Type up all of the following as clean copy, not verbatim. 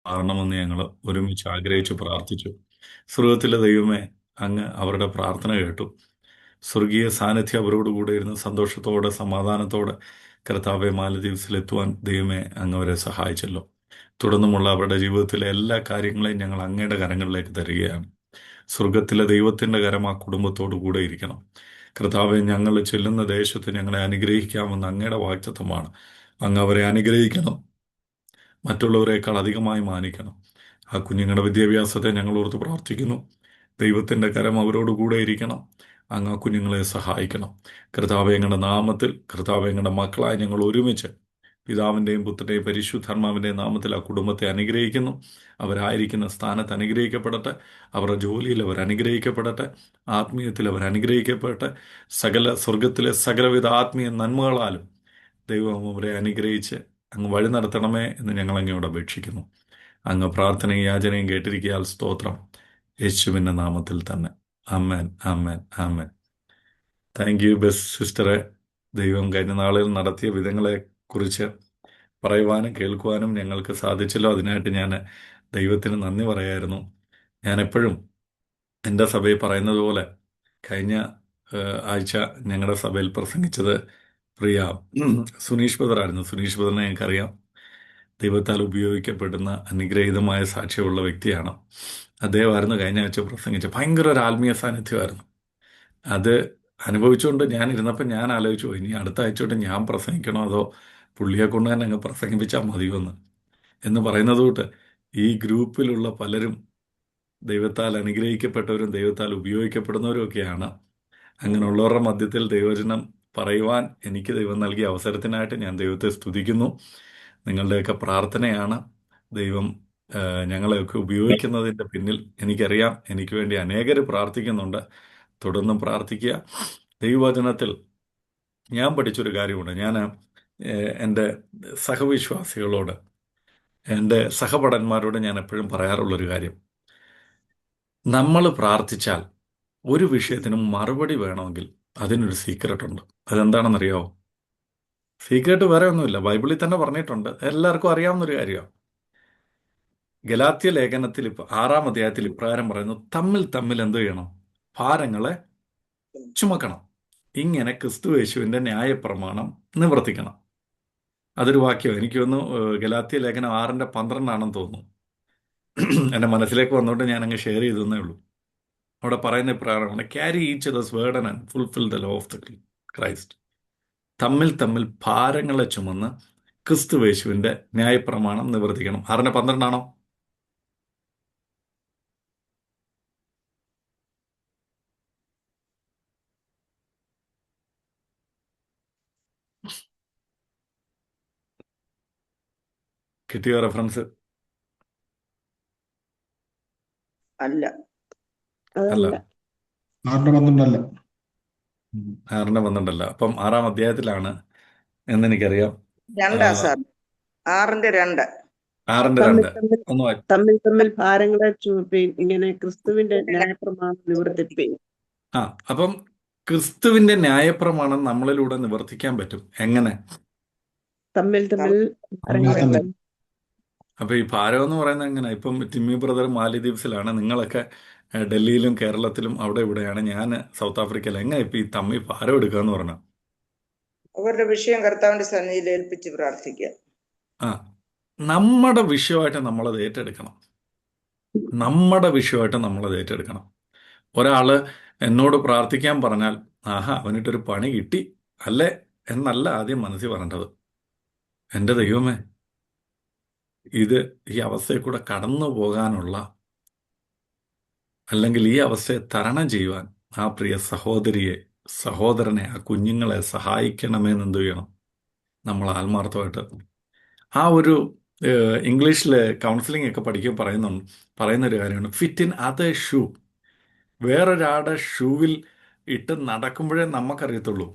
മാറണമെന്ന് ഞങ്ങൾ ഒരുമിച്ച് ആഗ്രഹിച്ചു പ്രാർത്ഥിച്ചു. സ്വർഗത്തിലെ ദൈവമേ, അങ്ങ് അവരുടെ പ്രാർത്ഥന കേട്ടു. സ്വർഗീയ സാന്നിധ്യം അവരോട് കൂടെ ഇരുന്ന് സന്തോഷത്തോടെ സമാധാനത്തോടെ കർത്താവെ മാലദ്വീപ്സിലെത്തുവാൻ ദൈവമേ അങ്ങ് അവരെ സഹായിച്ചല്ലോ. തുടർന്നുമുള്ള അവരുടെ ജീവിതത്തിലെ എല്ലാ കാര്യങ്ങളെയും ഞങ്ങൾ അങ്ങയുടെ കരങ്ങളിലേക്ക് തരികയാണ്. സ്വർഗത്തിലെ ദൈവത്തിൻ്റെ കരം ആ കുടുംബത്തോടു കൂടെ ഇരിക്കണം. കർത്താവെ, ഞങ്ങൾ ചെല്ലുന്ന ദേശത്ത് ഞങ്ങളെ അനുഗ്രഹിക്കാമെന്ന് അങ്ങയുടെ വാഗ്ദത്തമാണ്. അങ്ങ് അവരെ അനുഗ്രഹിക്കണം, മറ്റുള്ളവരെക്കാൾ അധികമായി മാനിക്കണം. ആ കുഞ്ഞുങ്ങളുടെ വിദ്യാഭ്യാസത്തെ ഞങ്ങൾ ഓർത്ത് പ്രാർത്ഥിക്കുന്നു. ദൈവത്തിൻ്റെ കരം അവരോട് കൂടെ ഇരിക്കണം. അങ്ങ് ആ കുഞ്ഞുങ്ങളെ സഹായിക്കണം. കർത്താവെ, ഞങ്ങളുടെ നാമത്തിൽ, കർത്താവെ, ഞങ്ങളുടെ മക്കളായി ഞങ്ങൾ ഒരുമിച്ച് പിതാവിൻ്റെയും പുത്രൻ്റെയും പരിശുദ്ധാത്മാവിൻ്റെയും നാമത്തിൽ ആ കുടുംബത്തെ അനുഗ്രഹിക്കുന്നു. അവരായിരിക്കുന്ന സ്ഥാനത്ത് അനുഗ്രഹിക്കപ്പെടട്ടെ. അവരുടെ ജോലിയിൽ അവർ അനുഗ്രഹിക്കപ്പെടട്ടെ. ആത്മീയത്തിൽ അവർ അനുഗ്രഹിക്കപ്പെടട്ടെ. സ്വർഗത്തിലെ സകലവിധ ആത്മീയ നന്മകളാലും ദൈവം അവരെ അനുഗ്രഹിച്ച് അങ്ങ് വഴി നടത്തണമേ എന്ന് ഞങ്ങൾ അങ്ങയോട് അപേക്ഷിക്കുന്നു. അങ്ങ് പ്രാർത്ഥനയും യാചനയും കേട്ടിരിക്കയാൽ സ്തോത്രം. യേശുവിൻ്റെ നാമത്തിൽ തന്നെ. ആമേൻ, ആമേൻ, ആമേൻ. താങ്ക് യു ബെസ്റ്റ് സിസ്റ്ററെ. ദൈവം കഴിഞ്ഞ നാളിൽ നടത്തിയ വിധങ്ങളെക്കുറിച്ച് പറയുവാനും കേൾക്കുവാനും ഞങ്ങൾക്ക് സാധിച്ചല്ലോ. അതിനായിട്ട് ഞാൻ ദൈവത്തിന് നന്ദി പറയായിരുന്നു. ഞാൻ എപ്പോഴും എൻ്റെ സഭയിൽ പറയുന്നത് പോലെ കഴിഞ്ഞ ആഴ്ച ഞങ്ങളുടെ സഭയിൽ പ്രസംഗിച്ചത് പ്രിയ സുനീഷ് ബദറായിരുന്നു. സുനീഷ് ബദറിനെ ഞങ്ങൾക്കറിയാം. ദൈവത്താൽ ഉപയോഗിക്കപ്പെടുന്ന അനുഗ്രഹീതമായ സാക്ഷ്യമുള്ള വ്യക്തിയാണ്. അദ്ദേഹമായിരുന്നു കഴിഞ്ഞ ആഴ്ച പ്രസംഗിച്ച ഭയങ്കര ഒരു ആത്മീയ സാന്നിധ്യമായിരുന്നു. അത് അനുഭവിച്ചുകൊണ്ട് ഞാൻ ഇരുന്നപ്പോൾ ഞാൻ ആലോചിച്ചു, ഇനി അടുത്ത ആഴ്ച തൊട്ട് ഞാൻ പ്രസംഗിക്കണോ അതോ പുള്ളിയെ കൊണ്ട് തന്നെ അങ്ങ് പ്രസംഗിപ്പിച്ചാൽ മതിയോന്ന് എന്ന് പറയുന്നത് തൊട്ട് ഈ ഗ്രൂപ്പിലുള്ള പലരും ദൈവത്താൽ അനുഗ്രഹിക്കപ്പെട്ടവരും ദൈവത്താൽ ഉപയോഗിക്കപ്പെടുന്നവരും ഒക്കെയാണ്. അങ്ങനെയുള്ളവരുടെ മധ്യത്തിൽ ദൈവവചനം പറയുവാൻ എനിക്ക് ദൈവം നൽകിയ അവസരത്തിനായിട്ട് ഞാൻ ദൈവത്തെ സ്തുതിക്കുന്നു. നിങ്ങളുടെയൊക്കെ പ്രാർത്ഥനയാണ് ദൈവം ഞങ്ങളെയൊക്കെ ഉപയോഗിക്കുന്നതിൻ്റെ പിന്നിൽ. എനിക്കറിയാം, എനിക്ക് വേണ്ടി അനേകർ പ്രാർത്ഥിക്കുന്നുണ്ട്. തുടർന്നും പ്രാർത്ഥിക്കുക. ദൈവവചനത്തിൽ ഞാൻ പഠിച്ചൊരു കാര്യമുണ്ട്. ഞാൻ എൻ്റെ സഹവിശ്വാസികളോട്, എൻ്റെ സഹപഠന്മാരോട് ഞാൻ എപ്പോഴും പറയാറുള്ളൊരു കാര്യം, നമ്മൾ പ്രാർത്ഥിച്ചാൽ ഒരു വിഷയത്തിനും മറുപടി വേണമെങ്കിൽ അതിനൊരു സീക്രട്ട് ഉണ്ട്. അതെന്താണെന്നറിയാമോ? സീക്രട്ട് വേറെ ഒന്നുമില്ല, ബൈബിളിൽ തന്നെ പറഞ്ഞിട്ടുണ്ട്, എല്ലാവർക്കും അറിയാവുന്നൊരു കാര്യമാണ്. ഗലാത്യ ലേഖനത്തിൽ 6-ാം അധ്യായത്തിൽ ഇപ്രകാരം പറയുന്നു, തമ്മിൽ തമ്മിൽ എന്ത് ചെയ്യണം? ഭാരങ്ങളെ ചുമക്കണം. ഇങ്ങനെ ക്രിസ്തുയേശുവിൻ്റെ ന്യായപ്രമാണം നിവർത്തിക്കണം. അതൊരു വാക്യം. എനിക്ക് തോന്നുന്നു ഗലാത്യ ലേഖനം 6:12 തോന്നുന്നു. എൻ്റെ മനസ്സിലേക്ക് വന്നുകൊണ്ട് ഞാൻ അങ്ങ് ഷെയർ ചെയ്തേ ഉള്ളൂ. അവിടെ പറയുന്ന ഇപ്രകാരമാണ്, carry each others burden and fulfil the law of the Christ. തമ്മിൽ തമ്മിൽ ഭാരങ്ങളെ ചുമന്ന് ക്രിസ്തുയേശുവിൻ്റെ ന്യായപ്രമാണം നിവർത്തിക്കണം. 6:12 കിട്ടിയോ റെഫറൻസ്? അല്ല, അല്ല, അതല്ല. 6:12 6:12. അപ്പം 6-ാം അധ്യായത്തിലാണ് എന്നെനിക്കറിയാം. രണ്ടാ സാർ, 6:2. 6:2 തമ്മിൽ ഒന്ന് തമ്മിൽ തമ്മിൽ ഭാരങ്ങളെ ചുമപ്പീൻ, ഇങ്ങനെ ക്രിസ്തുവിന്റെ ന്യായപ്രമാണം നിവർത്തിപ്പീൻ. അപ്പം ക്രിസ്തുവിന്റെ ന്യായപ്രമാണം നമ്മളിലൂടെ നിവർത്തിക്കാൻ പറ്റും. എങ്ങനെ? തമ്മിൽ തമ്മിൽ ഭാരങ്ങളെ തമ്മിൽ. ചുമ- അപ്പൊ ഈ ഭാരം എന്ന് പറയുന്നത് എങ്ങനെ? ഇപ്പം ടിമ്മി ബ്രദർ മാലിദ്വീപ്സിലാണ്, നിങ്ങളൊക്കെ ഡൽഹിയിലും കേരളത്തിലും അവിടെ ഇവിടെയാണ്, ഞാൻ സൗത്ത് ആഫ്രിക്കയിൽ. എങ്ങനെ ഇപ്പൊ ഈ തമ്മിൽ ഭാരം എടുക്കുക എന്ന് പറഞ്ഞാൽ? അവരുടെ വിഷയം കർത്താവിന്റെ സന്നിധിയിൽ ഏൽപ്പിച്ച് പ്രാർത്ഥിക്കുക. നമ്മുടെ വിഷയമായിട്ട് നമ്മളത് ഏറ്റെടുക്കണം. നമ്മുടെ വിഷയമായിട്ട് നമ്മളത് ഏറ്റെടുക്കണം. ഒരാള് എന്നോട് പ്രാർത്ഥിക്കാൻ പറഞ്ഞാൽ, ആഹാ അവനിട്ടൊരു പണി കിട്ടി അല്ലേ എന്നല്ല ആദ്യം മനസ്സിൽ പറയേണ്ടത്. എൻ്റെ ദൈവമേ, ഇത് ഈ അവസ്ഥയിൽ കൂടെ കടന്നു പോകാനുള്ള, അല്ലെങ്കിൽ ഈ അവസ്ഥയെ തരണം ചെയ്യുവാൻ ആ പ്രിയ സഹോദരിയെ, സഹോദരനെ, ആ കുഞ്ഞുങ്ങളെ സഹായിക്കണമെന്ന് എന്ത് ചെയ്യണം? നമ്മൾ ആത്മാർത്ഥമായിട്ട് ആ ഒരു ഇംഗ്ലീഷിൽ കൗൺസിലിംഗ് ഒക്കെ പറയുന്നൊരു കാര്യമാണ്, ഫിറ്റ് ഇൻ അതർ ഷൂ. വേറൊരാളുടെ ഷൂവിൽ ഇട്ട് നടക്കുമ്പോഴേ നമുക്കറിയത്തുള്ളൂ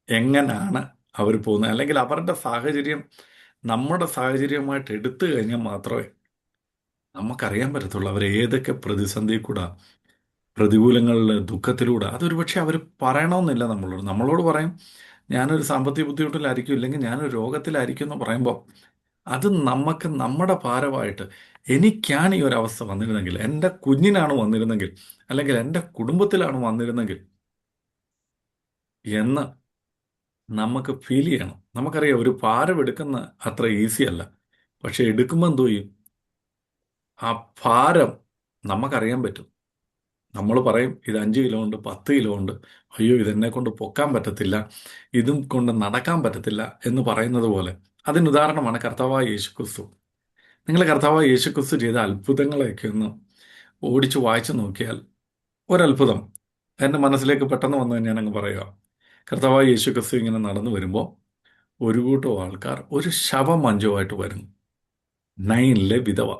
എങ്ങനെയാണ് അവർ പോകുന്നത്. അല്ലെങ്കിൽ അവരുടെ സാഹചര്യം നമ്മുടെ സാഹചര്യമായിട്ട് എടുത്തു കഴിഞ്ഞാൽ മാത്രമേ നമുക്കറിയാൻ പറ്റത്തുള്ളൂ അവർ ഏതൊക്കെ പ്രതിസന്ധി കൂടെ, പ്രതികൂലങ്ങളിൽ, ദുഃഖത്തിലൂടെ. അതൊരു പക്ഷേ അവർ പറയണമെന്നില്ല നമ്മളോട് പറയും, ഞാനൊരു സാമ്പത്തിക ബുദ്ധിമുട്ടിലായിരിക്കും, ഇല്ലെങ്കിൽ ഞാനൊരു രോഗത്തിലായിരിക്കും എന്ന് പറയുമ്പോൾ അത് നമുക്ക് നമ്മുടെ ഭാരമായിട്ട് എനിക്കാണ് ഈ ഒരു അവസ്ഥ വന്നിരുന്നെങ്കിൽ, എൻ്റെ കുഞ്ഞിനാണ് വന്നിരുന്നെങ്കിൽ, അല്ലെങ്കിൽ എൻ്റെ കുടുംബത്തിലാണ് വന്നിരുന്നെങ്കിൽ എന്ന് നമുക്ക് ഫീൽ ചെയ്യണം. നമുക്കറിയാം ഒരു ഭാരം എടുക്കുന്ന അത്ര ഈസി അല്ല. പക്ഷെ എടുക്കുമ്പോൾ എന്തോ ചെയ്യും? ആ ഭാരം നമുക്കറിയാൻ പറ്റും. നമ്മൾ പറയും ഇത് 5 കിലോ ഉണ്ട്, 10 കിലോ ഉണ്ട്, അയ്യോ ഇതെന്നെ കൊണ്ട് പൊക്കാൻ പറ്റത്തില്ല, ഇതും കൊണ്ട് നടക്കാൻ പറ്റത്തില്ല എന്ന് പറയുന്നത് പോലെ. അതിന് ഉദാഹരണമാണ് കർത്താവായ യേശുക്രിസ്തു. നിങ്ങൾ കർത്താവായ യേശുക്രിസ്തു ചെയ്ത അത്ഭുതങ്ങളെയൊക്കെ ഒന്ന് ഓടിച്ച് വായിച്ചു നോക്കിയാൽ ഒരത്ഭുതം എൻ്റെ മനസ്സിലേക്ക് പെട്ടെന്ന് വന്നത് ഞാൻ അങ്ങ് പറയുക. കർത്താവായ യേശുക്രിസ്തു ഇങ്ങനെ നടന്നു വരുമ്പോൾ ഒരു കൂട്ടം ആൾക്കാർ ഒരു ശവമഞ്ചവുമായിട്ട് വരുന്നു. നൈനിലെ വിധവ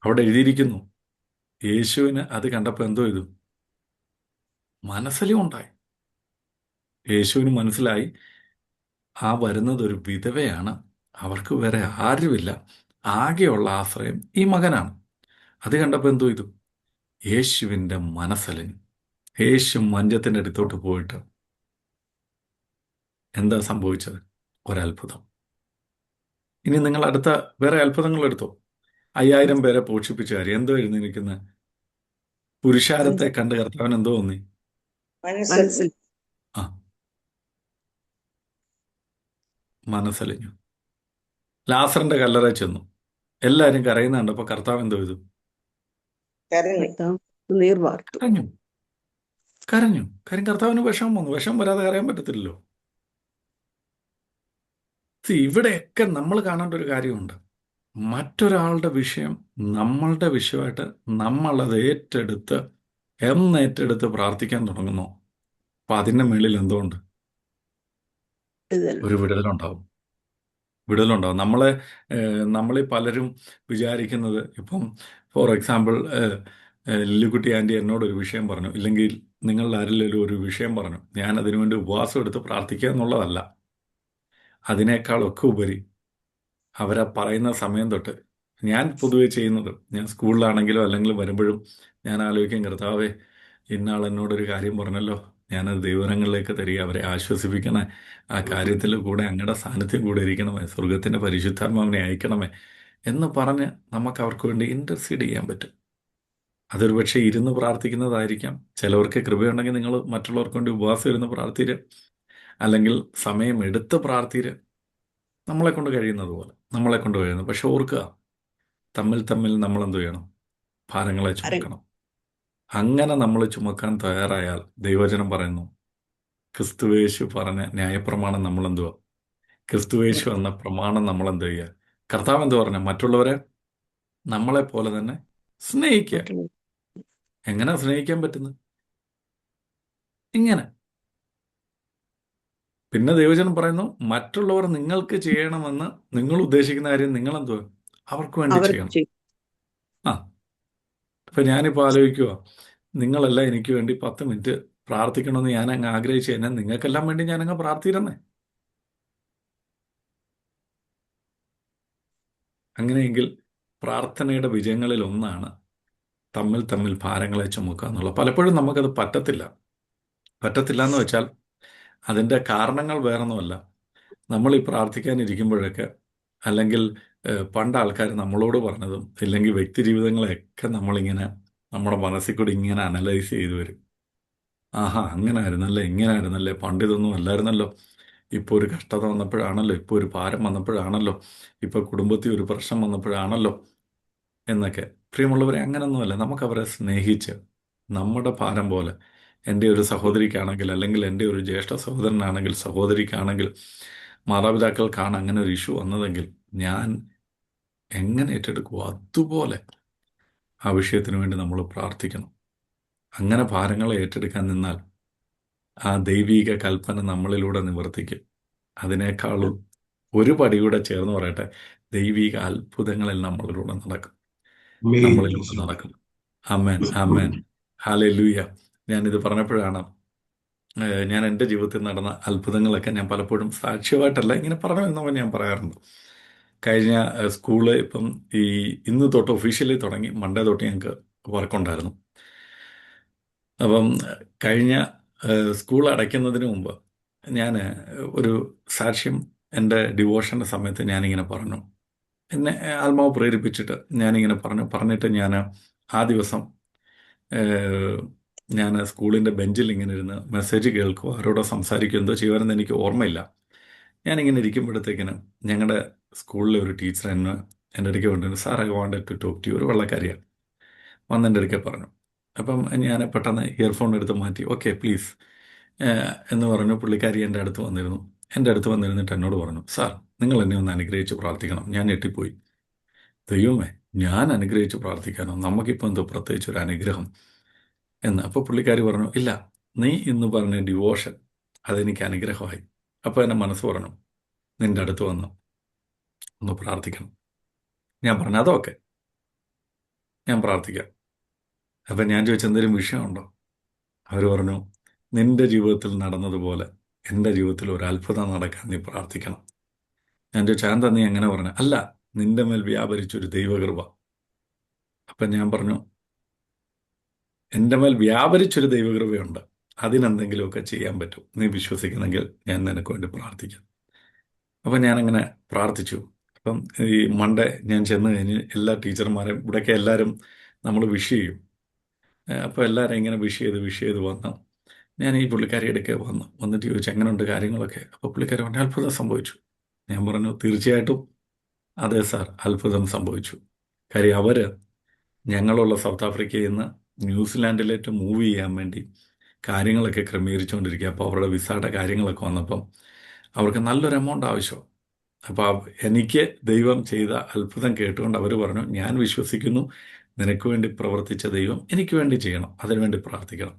അവിടെ എഴുതിയിരിക്കുന്നു. യേശുവിന് അത് കണ്ടപ്പോൾ എന്തോ ചെയ്തു? മനസ്സിലും ഉണ്ടായി. യേശുവിന് മനസ്സിലായി ആ വരുന്നത് ഒരു വിധവയാണ്, അവർക്ക് വേറെ ആരുമില്ല, ആകെയുള്ള ആശ്രയം ഈ മകനാണ്. അത് കണ്ടപ്പോൾ എന്തോ ചെയ്തു? യേശുവിൻ്റെ മനസ്സലിഞ്ഞു. യേശു മഞ്ചത്തിൻ്റെ അടുത്തോട്ട് പോയിട്ട് എന്താ സംഭവിച്ചത്? ഒരത്ഭുതം. ഇനി നിങ്ങൾ അടുത്ത വേറെ അത്ഭുതങ്ങൾ എടുത്തോ. 5000 പേരെ പോഷിപ്പിച്ച കാര്യം എന്തോ എഴുന്നിരിക്കുന്നത്? പുരുഷാരത്തെ കണ്ട് കർത്താവിന് എന്തോ തോന്നി? മനസ്സിൽ ആ, മനസ്സലിഞ്ഞു. ലാസറിന്റെ കല്ലറ ചെന്നു, എല്ലാവരും കരയുന്ന കണ്ടപ്പോൾ കർത്താവ് എന്തോ ചെയ്തു? കരഞ്ഞു. കർത്താവ് നീർ വാർത്തു. കരഞ്ഞു. കരഞ്ഞു. കാര്യം കർത്താവിന് വിഷമം വന്നു. വിഷമം വരാതെ കരയാൻ പറ്റത്തില്ലല്ലോ. ഇവിടെയൊക്കെ നമ്മൾ കാണേണ്ട ഒരു കാര്യമുണ്ട്. മറ്റൊരാളുടെ വിഷയം നമ്മളുടെ വിഷയമായിട്ട് നമ്മളത് ഏറ്റെടുത്ത് പ്രാർത്ഥിക്കാൻ തുടങ്ങുന്നു. അപ്പൊ അതിൻ്റെ മേളിൽ എന്തുകൊണ്ട് ഇതല്ല. ഒരു വിടുതലുണ്ടാവും. നമ്മളീ പലരും വിചാരിക്കുന്നത്, ഇപ്പം ഫോർ എക്സാമ്പിൾ ലില്ലിക്കുട്ടി ആൻറ്റി എന്നോടൊരു വിഷയം പറഞ്ഞു, ഇല്ലെങ്കിൽ നിങ്ങളുടെ ആരിലും ഒരു വിഷയം പറഞ്ഞു, ഞാൻ അതിനുവേണ്ടി ഉപവാസം എടുത്ത് പ്രാർത്ഥിക്കുക എന്നുള്ളതല്ല. അതിനേക്കാളൊക്കെ ഉപരി അവരാ പറയുന്ന സമയം തൊട്ട് ഞാൻ പൊതുവെ ചെയ്യുന്നത്, ഞാൻ സ്കൂളിലാണെങ്കിലോ അല്ലെങ്കിൽ വരുമ്പോഴും ഞാൻ ആലോചിക്കും, കർത്താവേ ഇന്നാൾ എന്നോടൊരു കാര്യം പറഞ്ഞല്ലോ, ഞാനത് ദൈവങ്ങളിലേക്ക് തരിക, അവരെ ആശ്വസിപ്പിക്കണേ, ആ കാര്യത്തിൽ കൂടെ അങ്ങയുടെ സാന്നിധ്യം കൂടെ ഇരിക്കണമേ, സ്വർഗത്തിൻ്റെ പരിശുദ്ധാത്മാവിനെ അയക്കണമേ എന്ന് പറഞ്ഞ് നമുക്ക് അവർക്ക് വേണ്ടി ഇൻ്റർസീഡ് ചെയ്യാൻ പറ്റും. അതൊരു പക്ഷേ ഇരുന്ന് പ്രാർത്ഥിക്കുന്നതായിരിക്കാം. ചിലവർക്ക് കൃപയുണ്ടെങ്കിൽ നിങ്ങൾ മറ്റുള്ളവർക്ക് വേണ്ടി ഉപവാസം ഇരുന്ന് പ്രാർത്ഥിര്, അല്ലെങ്കിൽ സമയം എടുത്ത് പ്രാർത്ഥിര്, നമ്മളെ കൊണ്ട് കഴിയുന്നത് പോലെ നമ്മളെ കൊണ്ട് കഴിയുന്നത്. പക്ഷെ ഓർക്കുക, തമ്മിൽ നമ്മൾ എന്ത് ചെയ്യണം? ഭാരങ്ങളെ ചുമക്കണം. അങ്ങനെ നമ്മൾ ചുമക്കാൻ തയ്യാറായാൽ ദൈവവചനം പറയുന്നു, ക്രിസ്തുവേശു പറഞ്ഞ ന്യായപ്രമാണം നമ്മൾ എന്തുവാ? ക്രിസ്തുവേശു എന്ന പ്രമാണം നമ്മൾ എന്ത് ചെയ്യുക? കർത്താവ് എന്ത് പറഞ്ഞ? മറ്റുള്ളവരെ നമ്മളെ പോലെ തന്നെ സ്നേഹിക്കുക. എങ്ങനെ സ്നേഹിക്കാൻ പറ്റുന്നത്? ഇങ്ങനെ. പിന്നെ ദൈവവചനം പറയുന്നു, മറ്റുള്ളവർ നിങ്ങൾക്ക് ചെയ്യണമെന്ന് നിങ്ങൾ ഉദ്ദേശിക്കുന്ന കാര്യം നിങ്ങൾ എന്തുവാ? അവർക്ക് വേണ്ടി ചെയ്യണം. ആ, ഇപ്പൊ ഞാനിപ്പോൾ ആലോചിക്കുക, നിങ്ങളെല്ലാം എനിക്ക് വേണ്ടി 10 മിനിറ്റ് പ്രാർത്ഥിക്കണമെന്ന് ഞാൻ അങ്ങ് ആഗ്രഹിച്ചു കഴിഞ്ഞാൽ നിങ്ങൾക്കെല്ലാം വേണ്ടി ഞാനങ്ങ് പ്രാർത്ഥിരുന്നേ. അങ്ങനെയെങ്കിൽ പ്രാർത്ഥനയുടെ വിജയങ്ങളിൽ ഒന്നാണ് തമ്മിൽ ഭാരങ്ങളെ ചുമക്കുക എന്നുള്ളത്. പലപ്പോഴും നമുക്കത് പറ്റത്തില്ല എന്ന് വെച്ചാൽ അതിൻ്റെ കാരണങ്ങൾ വേറൊന്നുമല്ല. നമ്മൾ ഈ പ്രാർത്ഥിക്കാനിരിക്കുമ്പോഴൊക്കെ, അല്ലെങ്കിൽ പണ്ട് ആൾക്കാർ നമ്മളോട് പറഞ്ഞതും, ഇല്ലെങ്കിൽ വ്യക്തി ജീവിതങ്ങളെയൊക്കെ നമ്മളിങ്ങനെ നമ്മുടെ മനസ്സിൽ കൂടി ഇങ്ങനെ അനലൈസ് ചെയ്തു വരും. ആഹാ, അങ്ങനെ ആയിരുന്നല്ലേ, ഇങ്ങനെ ആയിരുന്നല്ലേ, പണ്ട് ഇതൊന്നും അല്ലായിരുന്നല്ലോ, ഇപ്പോൾ ഒരു കഷ്ടത വന്നപ്പോഴാണല്ലോ, ഇപ്പോൾ ഒരു ഭാരം വന്നപ്പോഴാണല്ലോ, ഇപ്പോൾ കുടുംബത്തിൽ ഒരു പ്രശ്നം വന്നപ്പോഴാണല്ലോ എന്നൊക്കെ. പ്രിയമുള്ളവരെ, അങ്ങനൊന്നുമല്ല. നമുക്കവരെ സ്നേഹിച്ച് നമ്മുടെ ഭാരം പോലെ, എൻ്റെ ഒരു സഹോദരിക്കാണെങ്കിൽ, അല്ലെങ്കിൽ എൻ്റെ ഒരു ജ്യേഷ്ഠ സഹോദരനാണെങ്കിൽ, സഹോദരിക്കാണെങ്കിൽ, മാതാപിതാക്കൾക്കാണ് അങ്ങനെ ഒരു ഇഷ്യൂ വന്നതെങ്കിൽ ഞാൻ എങ്ങനെ ഏറ്റെടുക്കുമോ അതുപോലെ ആ വിഷയത്തിന് വേണ്ടി നമ്മൾ പ്രാർത്ഥിക്കണം. അങ്ങനെ ഭാരങ്ങളെ ഏറ്റെടുക്കാൻ നിന്നാൽ ആ ദൈവീക കൽപ്പന നമ്മളിലൂടെ നിവർത്തിക്കും. അതിനേക്കാളും ഒരു പടി കൂടെ ചേർന്ന് പറയട്ടെ, ദൈവിക അത്ഭുതങ്ങളിൽ നമ്മളിലൂടെ നടക്കും. ആമേൻ, ആമേൻ, ഹല്ലേലൂയ. ഞാനിത് പറഞ്ഞപ്പോഴാണ് ഞാൻ എൻ്റെ ജീവിതത്തിൽ നടന്ന അത്ഭുതങ്ങളൊക്കെ ഞാൻ പലപ്പോഴും സാക്ഷ്യമായിട്ടല്ല, ഇങ്ങനെ പറഞ്ഞു എന്നവൻ ഞാൻ പറയാറുണ്ട്. കഴിഞ്ഞ സ്കൂള് ഇപ്പം ഇന്ന് തൊട്ട് ഒഫീഷ്യലി തുടങ്ങി, മൺഡേ തൊട്ട് ഞങ്ങൾക്ക് വർക്കുണ്ടായിരുന്നു. അപ്പം കഴിഞ്ഞ സ്കൂൾ അടയ്ക്കുന്നതിന് മുമ്പ് ഞാൻ ഒരു സാക്ഷ്യം എൻ്റെ ഡിവോഷൻ്റെ സമയത്ത് ഞാനിങ്ങനെ പറഞ്ഞു, എന്നെ ആത്മാവ് പ്രേരിപ്പിച്ചിട്ട് ഞാനിങ്ങനെ പറഞ്ഞിട്ട് ഞാൻ ആ ദിവസം ഞാൻ സ്കൂളിൻ്റെ ബെഞ്ചിൽ ഇങ്ങനെ ഇരുന്ന് മെസ്സേജ് കേൾക്കുക, ആരോടോ സംസാരിക്കുക, എന്തോ ചെയ്യുമായിരുന്നു എനിക്ക് ഓർമ്മയില്ല. ഞാനിങ്ങനെ ഇരിക്കുമ്പോഴത്തേക്കിന് ഞങ്ങളുടെ സ്കൂളിലെ ഒരു ടീച്ചർ എൻ്റെ അടുക്കെ കൊണ്ടുവന്നു, sir I wanted to talk to you, ഒരു വെള്ളക്കാരിയാണ്, വന്ന് എൻ്റെ അടുക്കെ പറഞ്ഞു. അപ്പം ഞാൻ പെട്ടെന്ന് ഇയർഫോൺ എടുത്ത് മാറ്റി, ഓക്കെ പ്ലീസ് എന്ന് പറഞ്ഞു. പുള്ളിക്കാരി എൻ്റെ അടുത്ത് വന്നിരുന്നു. എൻ്റെ അടുത്ത് വന്നിരുന്നിട്ട് എന്നോട് പറഞ്ഞു, സാർ നിങ്ങൾ എന്നെ ഒന്ന് അനുഗ്രഹിച്ച് പ്രാർത്ഥിക്കണം. ഞാൻ ഞെട്ടിപ്പോയി. ദൈവമേ, ഞാൻ അനുഗ്രഹിച്ച് പ്രാർത്ഥിക്കാനോ? നമുക്കിപ്പോൾ എന്തോ പ്രത്യേകിച്ച് ഒരു അനുഗ്രഹം എന്ന്. അപ്പോൾ പുള്ളിക്കാരി പറഞ്ഞു, ഇല്ല, നീ ഇന്ന് പറഞ്ഞ ഡിവോഷൻ അതെനിക്ക് അനുഗ്രഹമായി. അപ്പോൾ എൻ്റെ മനസ്സ് പറഞ്ഞു, നിൻ്റെ അടുത്ത് വന്ന് ഒന്ന് പ്രാർത്ഥിക്കണം. ഞാൻ പറഞ്ഞു, അതൊക്കെ ഞാൻ പ്രാർത്ഥിക്കാം. അപ്പം ഞാൻ ചോദിച്ചു, എന്തെങ്കിലും വിഷയമുണ്ടോ? അവർ പറഞ്ഞു, നിന്റെ ജീവിതത്തിൽ നടന്നതുപോലെ എൻ്റെ ജീവിതത്തിൽ ഒരു അത്ഭുതം നടക്കാൻ നീ പ്രാർത്ഥിക്കണം. ഞാൻ ചോദിച്ചു, എന്താ നീ എങ്ങനെ പറഞ്ഞു? അല്ല, നിന്റെ മേൽ വ്യാപരിച്ചൊരു ദൈവകൃപ. അപ്പം ഞാൻ പറഞ്ഞു, എൻ്റെ മേൽ വ്യാപരിച്ചൊരു ദൈവകൃപയുണ്ട്, അതിനെന്തെങ്കിലുമൊക്കെ ചെയ്യാൻ പറ്റും, നീ വിശ്വസിക്കുന്നെങ്കിൽ ഞാൻ നിനക്ക് വേണ്ടി പ്രാർത്ഥിക്കാം. അപ്പം ഞാനങ്ങനെ പ്രാർത്ഥിച്ചു. അപ്പം ഈ മൺഡേ ഞാൻ ചെന്ന് കഴിഞ്ഞ് എല്ലാ ടീച്ചർമാരെയും ഇവിടെയൊക്കെ എല്ലാവരും നമ്മൾ വിഷ് ചെയ്യും. അപ്പോൾ എല്ലാവരും ഇങ്ങനെ വിഷ് ചെയ്ത് വന്നു. ഞാൻ ഈ പുള്ളിക്കാരി ഇടയ്ക്ക് വന്നിട്ട് ചോദിച്ചു, എങ്ങനെയുണ്ട് കാര്യങ്ങളൊക്കെ? അപ്പോൾ പുള്ളിക്കാരി പറഞ്ഞു, അത്ഭുതം സംഭവിച്ചു. ഞാൻ പറഞ്ഞു, തീർച്ചയായിട്ടും അതെ സാർ, അത്ഭുതം സംഭവിച്ചു. കാര്യം അവർ ഞങ്ങളുള്ള സൗത്ത് ആഫ്രിക്കയിൽ നിന്ന് ന്യൂസിലാൻഡിലേക്ക് മൂവ് ചെയ്യാൻ വേണ്ടി കാര്യങ്ങളൊക്കെ ക്രമീകരിച്ചുകൊണ്ടിരിക്കുക. അപ്പോൾ അവരുടെ വിസയുടെ കാര്യങ്ങളൊക്കെ വന്നപ്പം അവർക്ക് നല്ലൊരു എമൗണ്ട് ആവശ്യമാണ്. അപ്പോൾ എനിക്ക് ദൈവം ചെയ്ത അത്ഭുതം കേട്ടുകൊണ്ട് അവർ പറഞ്ഞു, ഞാൻ വിശ്വസിക്കുന്നു നിനക്ക് വേണ്ടി പ്രവർത്തിച്ച ദൈവം എനിക്ക് വേണ്ടി ചെയ്യണം, അതിനുവേണ്ടി പ്രാർത്ഥിക്കണം.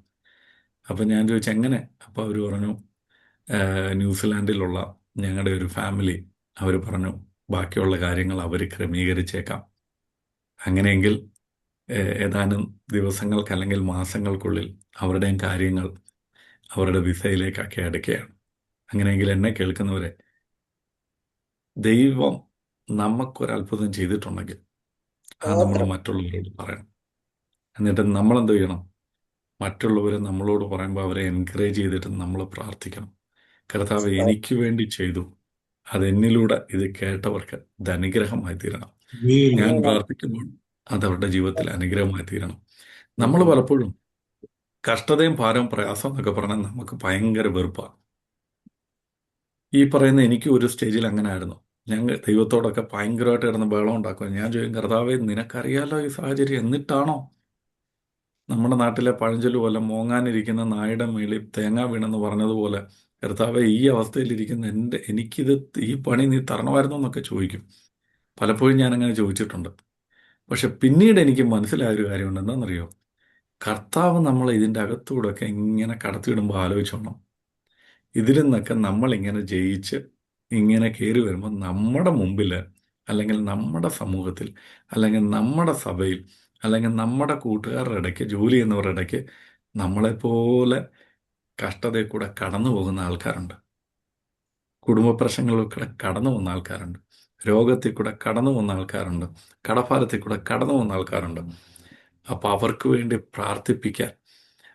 അപ്പം ഞാൻ ചോദിച്ചു, എങ്ങനെ? അപ്പോൾ അവർ പറഞ്ഞു, ന്യൂസിലാൻഡിലുള്ള ഞങ്ങളുടെ ഒരു ഫാമിലി അവർ പറഞ്ഞു, ബാക്കിയുള്ള കാര്യങ്ങൾ അവർ ക്രമീകരിച്ചേക്കാം. അങ്ങനെയെങ്കിൽ ഏതാനും ദിവസങ്ങൾക്ക് അല്ലെങ്കിൽ മാസങ്ങൾക്കുള്ളിൽ അവരുടെയും കാര്യങ്ങൾ അവരുടെ വിസയിലേക്കൊക്കെ അടുക്കുകയാണ്. അങ്ങനെയെങ്കിൽ എന്നെ കേൾക്കുന്നവരെ, ദൈവം നമുക്കൊരത്ഭുതം ചെയ്തിട്ടുണ്ടെങ്കിൽ അത് നമ്മൾ മറ്റുള്ളവരോട് പറയണം. എന്നിട്ട് നമ്മളെന്ത് ചെയ്യണം? മറ്റുള്ളവർ നമ്മളോട് പറയുമ്പോൾ അവരെ എൻകറേജ് ചെയ്തിട്ട് നമ്മൾ പ്രാർത്ഥിക്കണം. കർത്താവ് എനിക്ക് വേണ്ടി ചെയ്തു, അതെന്നിലൂടെ ഇത് കേട്ടവർക്ക് ഇത് അനുഗ്രഹമായി തീരണം. ഞാൻ പ്രാർത്ഥിക്കുമ്പോൾ അത് അവരുടെ ജീവിതത്തിൽ അനുഗ്രഹമായി തീരണം. നമ്മൾ പലപ്പോഴും കഷ്ടതയും ഭാരവും പ്രയാസം എന്നൊക്കെ പറഞ്ഞാൽ നമുക്ക് ഭയങ്കര വെറുപ്പാണ്. ഈ പറയുന്ന എനിക്ക് ഒരു സ്റ്റേജിൽ അങ്ങനെ ആയിരുന്നു. ഞങ്ങൾ ദൈവത്തോടൊക്കെ ഭയങ്കരമായിട്ട് കിടന്ന് ബഹളം ഉണ്ടാക്കുക. ഞാൻ ചോദിക്കും, കർത്താവേ നിനക്കറിയാലോ ഈ സാഹചര്യം, എന്നിട്ടാണോ? നമ്മുടെ നാട്ടിലെ പഴഞ്ചൊല്ല് പോലെ മോങ്ങാനിരിക്കുന്ന നായുടെ മേളിൽ തേങ്ങ വീണെന്ന് പറഞ്ഞതുപോലെ, കർത്താവെ ഈ അവസ്ഥയിലിരിക്കുന്ന എനിക്കിത് ഈ പണി നീ തരണമായിരുന്നു എന്നൊക്കെ ചോദിക്കും. പലപ്പോഴും ഞാനങ്ങനെ ചോദിച്ചിട്ടുണ്ട്. പക്ഷെ പിന്നീട് എനിക്ക് മനസ്സിലായൊരു കാര്യമുണ്ട്. എന്താണെന്നറിയോ? കർത്താവ് നമ്മളെ ഇതിൻ്റെ അകത്തൂടെയൊക്കെ ഇങ്ങനെ കടത്തിവിടുമ്പോൾ ആലോചിച്ചോണം, ഇതിൽ നിന്നൊക്കെ നമ്മളിങ്ങനെ ജയിച്ച് ഇങ്ങനെ കയറി വരുമ്പോൾ നമ്മുടെ മുമ്പിൽ അല്ലെങ്കിൽ നമ്മുടെ സമൂഹത്തിൽ അല്ലെങ്കിൽ നമ്മുടെ സഭയിൽ അല്ലെങ്കിൽ നമ്മുടെ കൂട്ടുകാരുടെ ഇടയ്ക്ക് ജോലി ചെയ്യുന്നവരുടെ ഇടയ്ക്ക് നമ്മളെപ്പോലെ കഷ്ടതയിൽ കൂടെ കടന്നു പോകുന്ന ആൾക്കാരുണ്ട്. കുടുംബ പ്രശ്നങ്ങളിൽ കൂടെ കടന്നു പോകുന്ന ആൾക്കാരുണ്ട്. രോഗത്തിൽ കൂടെ കടന്നു പോകുന്ന ആൾക്കാരുണ്ട്. കടഭാരത്തിൽ കൂടെ കടന്നു പോകുന്ന ആൾക്കാരുണ്ട്. അപ്പോൾ അവർക്ക് വേണ്ടി പ്രാർത്ഥിപ്പിക്കാൻ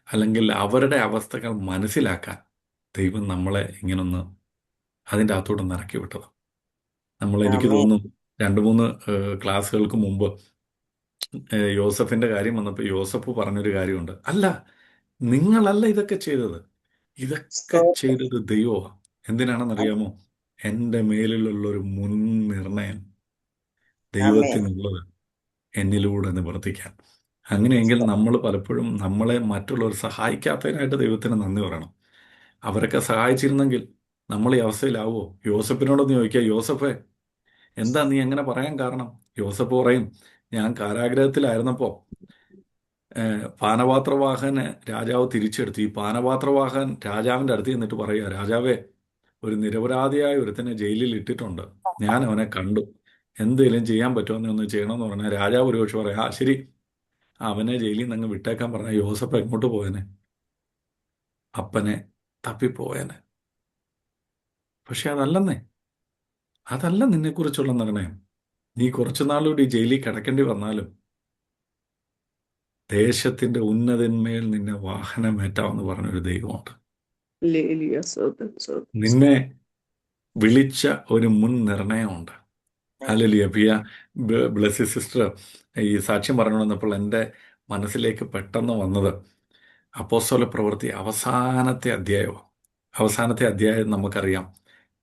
അല്ലെങ്കിൽ അവരുടെ അവസ്ഥകൾ മനസ്സിലാക്കാൻ ദൈവം നമ്മളെ ഇങ്ങനൊന്ന് അതിൻ്റെ അകത്തോട്ട് ഇറക്കി വിട്ടത്. എനിക്ക് തോന്നുന്നു 2-3 ക്ലാസ്സുകൾക്ക് മുമ്പ് യോസഫിൻ്റെ കാര്യം വന്നപ്പോൾ യോസഫ് പറഞ്ഞൊരു കാര്യമുണ്ട്. അല്ല, നിങ്ങളല്ല ഇതൊക്കെ ചെയ്തത്, ഇതൊക്കെ ചെയ്തത് ദൈവമാണ്. എന്തിനാണെന്നറിയാമോ? എൻ്റെ മേലിലുള്ളൊരു മുൻനിർണയം ദൈവത്തിനുള്ളത് എന്നിലൂടെ നിവർത്തിക്കാൻ. അങ്ങനെയെങ്കിൽ നമ്മൾ പലപ്പോഴും നമ്മളെ മറ്റുള്ളവർ സഹായിക്കാത്തതിനായിട്ട് ദൈവത്തിന് നന്ദി പറയണം. അവരൊക്കെ സഹായിച്ചിരുന്നെങ്കിൽ നമ്മൾ ഈ അവസ്ഥയിലാവുമോ? യോസഫിനോടൊന്ന് ചോദിക്കുക, യോസഫേ എന്താ നീ എങ്ങനെ പറയാൻ കാരണം? യോസഫ് പറയും, ഞാൻ കാരാഗ്രഹത്തിലായിരുന്നപ്പോൾ പാനപാത്രവാഹന് രാജാവ് തിരിച്ചെടുത്തു. ഈ പാനപാത്രവാഹൻ രാജാവിൻ്റെ അടുത്ത് ചെന്നിട്ട് പറയുക, രാജാവേ, ഒരു നിരപരാധിയായ ഒരുത്തനെ ജയിലിൽ ഇട്ടിട്ടുണ്ട്, ഞാൻ അവനെ കണ്ടു, എന്തെങ്കിലും ചെയ്യാൻ പറ്റുമെന്ന് ഒന്ന് ചെയ്യണമെന്ന് പറഞ്ഞാൽ രാജാവ് ഒരുപക്ഷെ പറയാം, ആ ശരി, അവനെ ജയിലിൽ നിന്ന് അങ്ങ് വിട്ടേക്കാൻ പറഞ്ഞാൽ യോസഫ് എങ്ങോട്ട് പോയനെ? അപ്പനെ തപ്പിപ്പോയനെ. പക്ഷെ അതല്ല നിന്നെക്കുറിച്ചുള്ള നിർണയം. നീ കുറച്ചു നാളുകൂടി ജയിലിൽ കിടക്കേണ്ടി വന്നാലും ദേശത്തിന്റെ ഉന്നതന്മേൽ നിന്നെ വാഹനമേറ്റാമെന്ന് പറഞ്ഞൊരു ദൈവമുണ്ട്. നിന്നെ വിളിച്ച ഒരു മുൻ നിർണയമുണ്ട്. ഹല്ലേലൂയ. പിയ ബ്ലെസ്സി സിസ്റ്റർ ഈ സാക്ഷ്യം പറഞ്ഞു വന്നപ്പോൾ എൻ്റെ മനസ്സിലേക്ക് പെട്ടെന്ന് വന്നത് അപ്പോസ്തല പ്രവൃത്തി അവസാനത്തെ അധ്യായം നമുക്കറിയാം.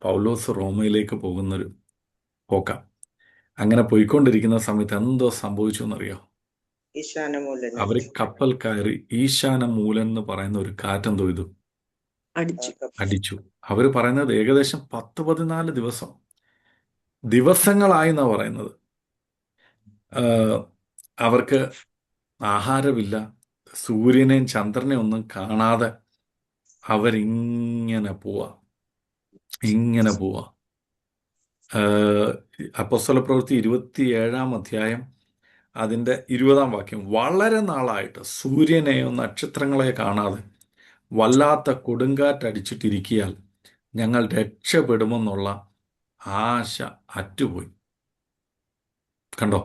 പൗലോസ് റോമയിലേക്ക് പോകുന്നൊരു പോക്ക. അങ്ങനെ പോയിക്കൊണ്ടിരിക്കുന്ന സമയത്ത് എന്തോ സംഭവിച്ചു എന്നറിയോ? ഈശാനമൂലന് അവർ കപ്പൽ കയറി ഈശാന മൂലൻ എന്ന് പറയുന്ന ഒരു കാറ്റെന്തോ ഇത് അടിച്ചു. അടിച്ചു. അവർ പറയുന്നത് ഏകദേശം 10-14 ദിവസങ്ങളായി എന്നാ പറയുന്നത്. അവർക്ക് ആഹാരമില്ല, സൂര്യനെയും ചന്ദ്രനെയും ഒന്നും കാണാതെ അവരിങ്ങനെ പോവാ. അപ്പോസ്തല പ്രവൃത്തി 27-ാം അധ്യായം അതിൻ്റെ 20-ാം വാക്യം, വളരെ നാളായിട്ട് സൂര്യനെയോ നക്ഷത്രങ്ങളെയോ കാണാതെ വല്ലാത്ത കൊടുങ്കാറ്റടിച്ചിട്ടിരിക്കിയാൽ ഞങ്ങൾ രക്ഷപ്പെടുമെന്നുള്ള ആശ അറ്റുപോയി. കണ്ടോ?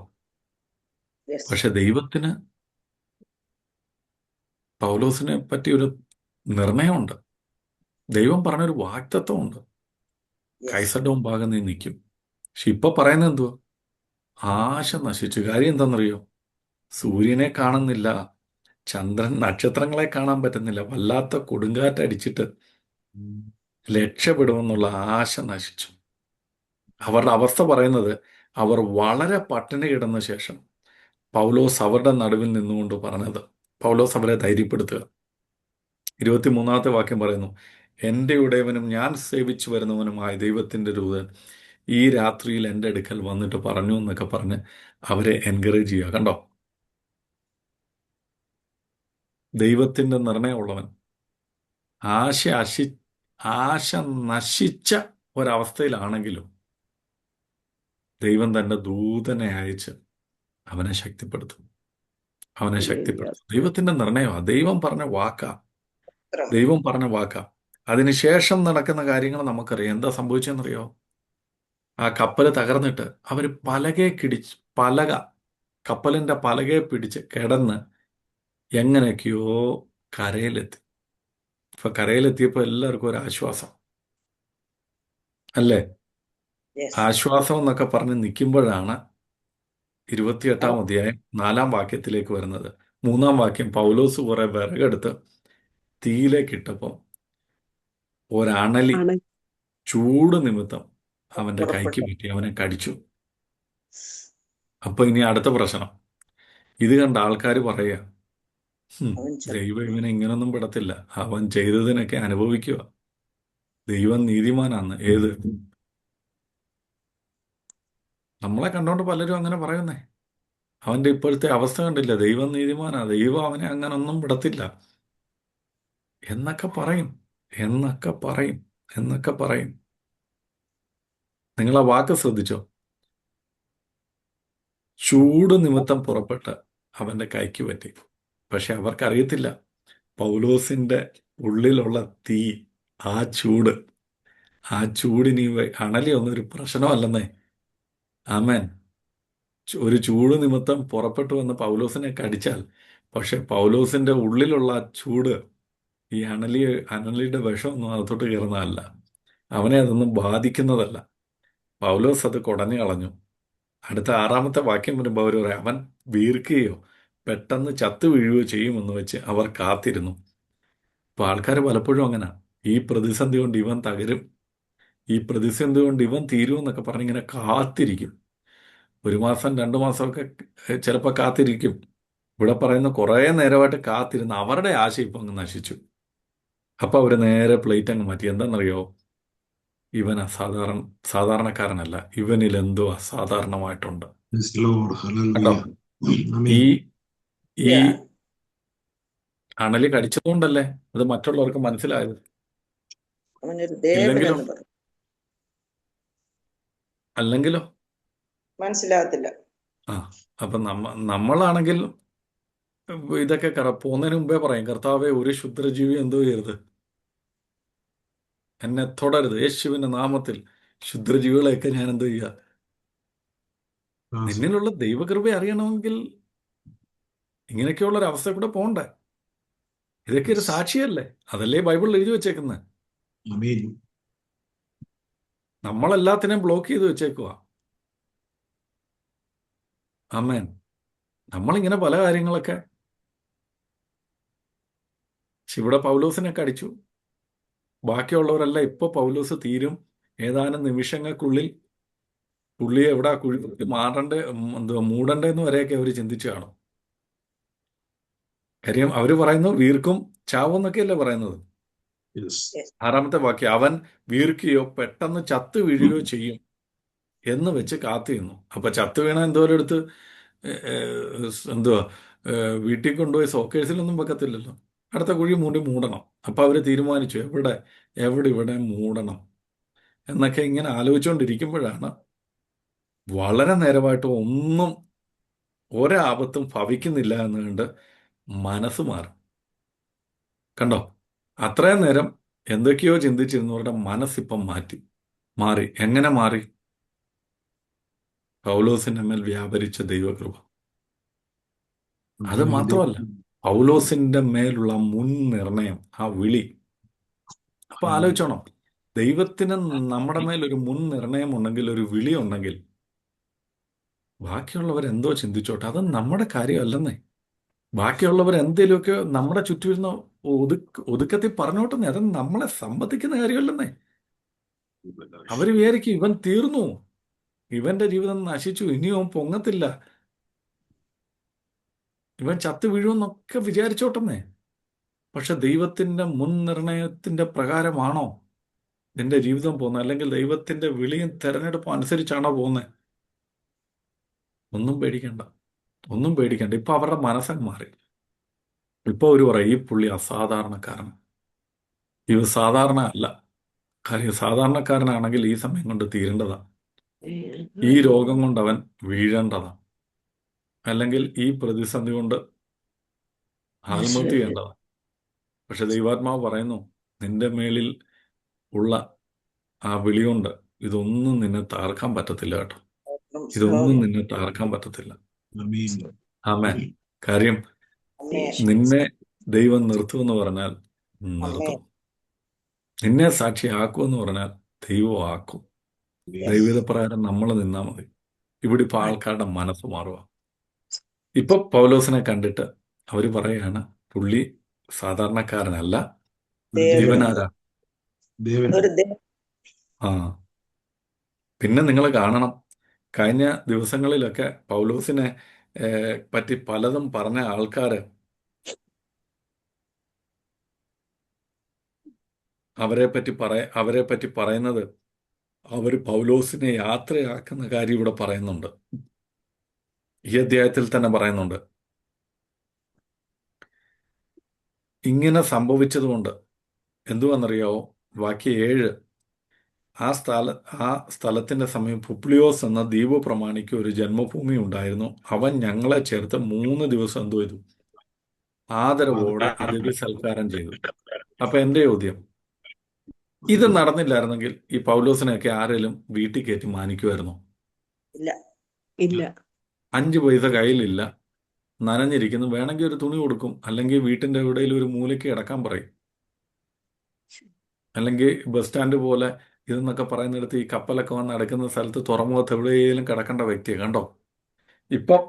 പക്ഷെ ദൈവത്തിന് പൗലോസിനെ പറ്റി ഒരു നിർണയമുണ്ട്. ദൈവം പറഞ്ഞൊരു വാഗ്ദത്തമുണ്ട്. കൈസരുടെ ഭാഗം നീ നിൽക്കും. പക്ഷെ ഇപ്പൊ പറയുന്നത് എന്തുവാ? ആശ നശിച്ചു. കാര്യം എന്താണെന്നറിയോ? സൂര്യനെ കാണുന്നില്ല, നക്ഷത്രങ്ങളെ കാണാൻ പറ്റുന്നില്ല, വല്ലാത്ത കൊടുങ്കാറ്റടിച്ചിട്ട് രക്ഷപ്പെടുമെന്നുള്ള ആശ നശിച്ചു. അവരുടെ അവസ്ഥ പറയുന്നത്, അവർ വളരെ പട്ടിണി കിടന്ന ശേഷം പൗലോസ് അവരുടെ നടുവിൽ നിന്നുകൊണ്ട് പറഞ്ഞത്, പൗലോസ് അവരെ ധൈര്യപ്പെടുത്തുക. 23-ാമത്തെ വാക്യം പറയുന്നു, എൻ്റെ ഉടയവനും ഞാൻ സേവിച്ചു വരുന്നവനുമായ ദൈവത്തിൻ്റെ ദൂതൻ ഈ രാത്രിയിൽ എൻ്റെ അടുക്കൽ വന്നിട്ട് പറഞ്ഞു എന്നൊക്കെ പറഞ്ഞ് അവരെ എൻകറേജ് ചെയ്യുക. കണ്ടോ? ദൈവത്തിൻ്റെ നിർണയമുള്ളവൻ ആശ നശിച്ച ഒരവസ്ഥയിലാണെങ്കിലും ദൈവം തൻ്റെ ദൂതനെ അയച്ച് അവനെ ശക്തിപ്പെടുത്തും. ദൈവത്തിന്റെ നിർണയമാണ്. ദൈവം പറഞ്ഞ വാക്കാ. അതിനുശേഷം നടക്കുന്ന കാര്യങ്ങൾ നമുക്കറിയാം. എന്താ സംഭവിച്ചെന്നറിയോ? ആ കപ്പൽ തകർന്നിട്ട് അവർ കപ്പലിന്റെ പലകയെ പിടിച്ച് കിടന്ന് എങ്ങനെയൊക്കെയോ കരയിലെത്തി. ഇപ്പൊ കരയിലെത്തിയപ്പോൾ എല്ലാവർക്കും ഒരു ആശ്വാസം അല്ലേ? ആശ്വാസം എന്നൊക്കെ പറഞ്ഞ് നിൽക്കുമ്പോഴാണ് 28-ാം അധ്യായം 4-ാം വാക്യത്തിലേക്ക് വരുന്നത്. 3-ാം വാക്യം, പൗലോസ് കുറെ വിറകെടുത്ത് തീയിലേക്ക് ഇട്ടപ്പോൾ ഒരണലി ചൂട് നിമിത്തം അവന്റെ കൈക്ക് പറ്റി, അവനെ കടിച്ചു. അപ്പൊ ഇനി അടുത്ത പ്രശ്നം, ഇത് കണ്ട ആൾക്കാർ പറയുക, ദൈവം ഇവനെ ഇങ്ങനൊന്നും പെടത്തില്ല, അവൻ ചെയ്തതിനൊക്കെ അനുഭവിക്കുക, ദൈവം നീതിമാനാന്ന്. ഏത്? നമ്മളെ കണ്ടോണ്ട് പലരും അങ്ങനെ പറയുന്നേ. അവന്റെ ഇപ്പോഴത്തെ അവസ്ഥ കണ്ടില്ല, ദൈവം നീതിമാനാ, ദൈവം അവനെ അങ്ങനൊന്നും വിടത്തില്ല എന്നൊക്കെ പറയും. നിങ്ങൾ ആ വാക്ക് ശ്രദ്ധിച്ചോ? ചൂട് നിമിത്തം പുറപ്പെട്ട് അവന്റെ കൈക്ക് പറ്റി. പക്ഷെ അവർക്കറിയത്തില്ല പൗലോസിന്റെ ഉള്ളിലുള്ള തീ, ആ ചൂടിന് അണലി ഒന്നും ഒരു പ്രശ്നമല്ലെന്നേ. ആമേൻ. ഒരു ചൂട് നിമിത്തം പുറപ്പെട്ടു വന്ന് പൗലോസിനെ കടിച്ചാൽ, പക്ഷെ പൗലോസിന്റെ ഉള്ളിലുള്ള ചൂട് ഈ അണലിയുടെ വിഷമൊന്നും അകത്തോട്ട് കയറുന്നതല്ല, അവനെ അതൊന്നും ബാധിക്കുന്നതല്ല. പൗലോസ് അത് കുടഞ്ഞു കളഞ്ഞു. അടുത്ത 6-ാമത്തെ വാക്യം വരുമ്പോൾ അവർ പറയും, അവൻ വീർക്കുകയോ പെട്ടെന്ന് ചത്തു വീഴുകയോ ചെയ്യുമെന്ന് വെച്ച് അവർ കാത്തിരുന്നു. ഇപ്പൊ ആൾക്കാർ പലപ്പോഴും അങ്ങനെ, ഈ പ്രതിസന്ധി കൊണ്ട് ഇവൻ തകരും, ഈ പ്രതിസന്ധി കൊണ്ട് ഇവൻ തീരുമെന്നൊക്കെ പറഞ്ഞിങ്ങനെ കാത്തിരിക്കും. 1 മാസം 2 മാസമൊക്കെ ചിലപ്പോൾ കാത്തിരിക്കും. ഇവിടെ പറയുന്ന കുറേ നേരമായിട്ട് കാത്തിരുന്ന് അവരുടെ ആശ ഇപ്പം അങ്ങ് നശിച്ചു. അപ്പൊ അവര് നേരെ പ്ലേറ്റ് അങ്ങ് മാറ്റി. എന്താണെന്നറിയോ? ഇവൻ സാധാരണക്കാരനല്ല, ഇവനിൽ എന്തോ അസാധാരണമായിട്ടുണ്ട്. കേട്ടോ? ഈ അണലി കടിച്ചതുകൊണ്ടല്ലേ അത് മറ്റുള്ളവർക്ക് മനസ്സിലായത്. അല്ലെങ്കിലോ മനസ്സിലാകത്തില്ല. അപ്പൊ നമ്മളാണെങ്കിൽ ഇതൊക്കെ പോകുന്നതിന് മുമ്പേ പറയും, കർത്താവെ ഒരു ക്ഷുദ്രജീവി എന്തോ ചെയ്യരുത്, എന്നെ തൊടരുത്, യേശുവിന്റെ നാമത്തിൽ ക്ഷുദ്രജീവികളെയൊക്കെ ഞാൻ എന്തോ ചെയ്യുക. നിന്നിലുള്ള ദൈവകൃപ അറിയണമെങ്കിൽ ഇങ്ങനെയൊക്കെയുള്ള ഒരു അവസ്ഥ കൂടെ പോണ്ടേ. ഇതൊക്കെ ഒരു സാക്ഷിയല്ലേ? അതല്ലേ ബൈബിളിൽ എഴുതി വെച്ചേക്കുന്നത്. നമ്മളെല്ലാത്തിനെയും ബ്ലോക്ക് ചെയ്ത് വെച്ചേക്കുക. ആമേൻ. നമ്മളിങ്ങനെ പല കാര്യങ്ങളൊക്കെ, ഇവിടെ പൗലോസിനൊക്കെ അടിച്ചു. ബാക്കിയുള്ളവരെല്ലാം ഇപ്പൊ പൗലോസ് തീരും, ഏതാനും നിമിഷങ്ങൾക്കുള്ളിൽ പുള്ളിയെ എവിടെ കുഴി മാറണ്ടേ, എന്തുവാ മൂടണ്ടേന്ന് വരെയൊക്കെ അവർ ചിന്തിച്ചു കാണും. കാര്യം അവര് പറയുന്നു വീർക്കും ചാവും എന്നൊക്കെയല്ലേ പറയുന്നത്. Yes. 6-ാമത്തെ വാക്യം, അവൻ വീർക്കുകയോ പെട്ടെന്ന് ചത്തു വീഴുകയോ ചെയ്യും എന്ന് വെച്ച് കാത്തിരുന്നു. അപ്പൊ ചത്തു വീണ എന്തോരം എടുത്ത് എന്തുവാ വീട്ടിൽ കൊണ്ടുപോയി സോക്കേഴ്സിലൊന്നും വെക്കത്തില്ലല്ലോ. അടുത്ത കുഴി മൂടണം. അപ്പൊ അവര് തീരുമാനിച്ചു ഇവിടെ മൂടണം എന്നൊക്കെ ഇങ്ങനെ ആലോചിച്ചുകൊണ്ടിരിക്കുമ്പോഴാണ് വളരെ നേരമായിട്ട് ഒന്നും ഒരാപത്തും ഭവിക്കുന്നില്ല എന്ന് കണ്ട് മനസ്സ് മാറും. കണ്ടോ, അത്രയും നേരം എന്തൊക്കെയോ ചിന്തിച്ചിരുന്നവരുടെ മനസ്സിപ്പം മാറി. എങ്ങനെ മാറി? പൗലോസിന്റെ മേൽ വ്യാപരിച്ച ദൈവകൃപ. അത് മാത്രമല്ല, പൗലോസിന്റെ മേലുള്ള മുൻ നിർണയം, ആ വിളി. അപ്പൊ ആലോചിച്ചോണം, ദൈവത്തിന് നമ്മുടെ മേൽ ഒരു മുൻ നിർണയം ഉണ്ടെങ്കിൽ, ഒരു വിളി ഉണ്ടെങ്കിൽ, ബാക്കിയുള്ളവരെന്തോ ചിന്തിച്ചോട്ടെ, അത് നമ്മുടെ കാര്യമല്ലെന്നേ. ബാക്കിയുള്ളവർ എന്തേലുമൊക്കെ നമ്മുടെ ചുറ്റുമിരുന്ന് ഒതുക്കത്തിൽ പറഞ്ഞോട്ടെന്നേ, അത് നമ്മളെ സംബന്ധിക്കുന്ന കാര്യമല്ലെന്നേ. അവര് വിചാരിക്കും ഇവൻ തീർന്നു, ഇവന്റെ ജീവിതം നശിച്ചു, ഇനിയും അവൻ പൊങ്ങത്തില്ല, ഇവൻ ചത്തു വീഴുമെന്നൊക്കെ വിചാരിച്ചോട്ടെന്നേ. പക്ഷെ ദൈവത്തിന്റെ മുൻ നിർണയത്തിന്റെ പ്രകാരമാണോ നിന്റെ ജീവിതം പോകുന്നത്? അല്ലെങ്കിൽ ദൈവത്തിന്റെ വിളിയും തെരഞ്ഞെടുപ്പും അനുസരിച്ചാണോ പോകുന്നത്? ഒന്നും പേടിക്കണ്ട. ഇപ്പൊ അവരുടെ മനസ്സങ്ങ് മാറി. ഇപ്പൊ അവര് പറയും ഈ പുള്ളി അസാധാരണക്കാരൻ, ഇവ സാധാരണ അല്ല. കാര്യം സാധാരണക്കാരനാണെങ്കിൽ ഈ സമയം കൊണ്ട് തീരേണ്ടതാ, ഈ രോഗം കൊണ്ട് അവൻ വീഴേണ്ടതാ, അല്ലെങ്കിൽ ഈ പ്രതിസന്ധി കൊണ്ട് ആത്മഹത്യ ചെയ്യേണ്ടതാ. പക്ഷെ ദൈവാത്മാവ് പറയുന്നു, നിന്റെ മേലിൽ ഉള്ള ആ വിളികൊണ്ട് ഇതൊന്നും നിന്നെ താർക്കാൻ പറ്റത്തില്ല കേട്ടോ. ഇതൊന്നും നിന്നെ താർക്കാൻ പറ്റത്തില്ല. ആമേൻ. കാര്യം നിന്നെ ദൈവം നിർത്തുമെന്ന് പറഞ്ഞാൽ നിർത്തും. നിന്നെ സാക്ഷിയാക്കുമെന്ന് പറഞ്ഞാൽ ദൈവം ആക്കും. ദൈവപ്രകാരം നമ്മൾ നിന്നാ മതി. ഇവിടെ ഇപ്പൊ ആൾക്കാരുടെ മനസ്സ് മാറുക. ഇപ്പൊ പൗലോസിനെ കണ്ടിട്ട് അവര് പറയാണ് പുള്ളി സാധാരണക്കാരനല്ല, ദൈവനാരാ. ആ പിന്നെ നിങ്ങൾ കാണണം, കഴിഞ്ഞ ദിവസങ്ങളിലൊക്കെ പൗലോസിനെ പറ്റി പലതും പറഞ്ഞ ആൾക്കാര് അവരെ പറ്റി പറയുന്നത്, അവർ പൗലോസിനെ യാത്രയാക്കുന്ന കാര്യം ഇവിടെ പറയുന്നുണ്ട്. ഈ അധ്യായത്തിൽ തന്നെ പറയുന്നുണ്ട്. ഇങ്ങനെ സംഭവിച്ചതുകൊണ്ട് എന്തുവെന്നറിയാവോ? വാക്യം 7, ആ സ്ഥലത്തിന്റെ സമയം പുപ്ലിയോസ് എന്ന ദ്വീപ് പ്രമാണിക്ക് ഒരു ജന്മഭൂമി ഉണ്ടായിരുന്നു. അവൻ ഞങ്ങളെ ചേർത്ത് 3 ദിവസം എന്തോ ചെയ്തു, ആദരവോടെ അതിഥി സൽക്കാരം ചെയ്തു. അപ്പൊ എന്റെ ചോദ്യം, ഇത് നടന്നില്ലായിരുന്നെങ്കിൽ ഈ പൗലോസിനെയൊക്കെ ആരെങ്കിലും വീട്ടിൽ കയറ്റി മാനിക്കുമായിരുന്നോ? ഇല്ല. 5 പൈസ കയ്യിലില്ല, നനഞ്ഞിരിക്കുന്നു, വേണമെങ്കിൽ ഒരു തുണി കൊടുക്കും, അല്ലെങ്കിൽ വീട്ടിന്റെ എവിടെയെങ്കിലും ഒരു മൂലയ്ക്ക് കിടക്കാൻ പറയും. അല്ലെങ്കിൽ ബസ് സ്റ്റാൻഡ് പോലെ ഇതെന്നൊക്കെ പറയുന്നിടത്ത് ഈ കപ്പലൊക്കെ വന്ന് അടക്കുന്ന സ്ഥലത്ത് തുറമുഖത്ത് എവിടെയെങ്കിലും കിടക്കേണ്ട വ്യക്തിയെ കണ്ടോ. ഇപ്പം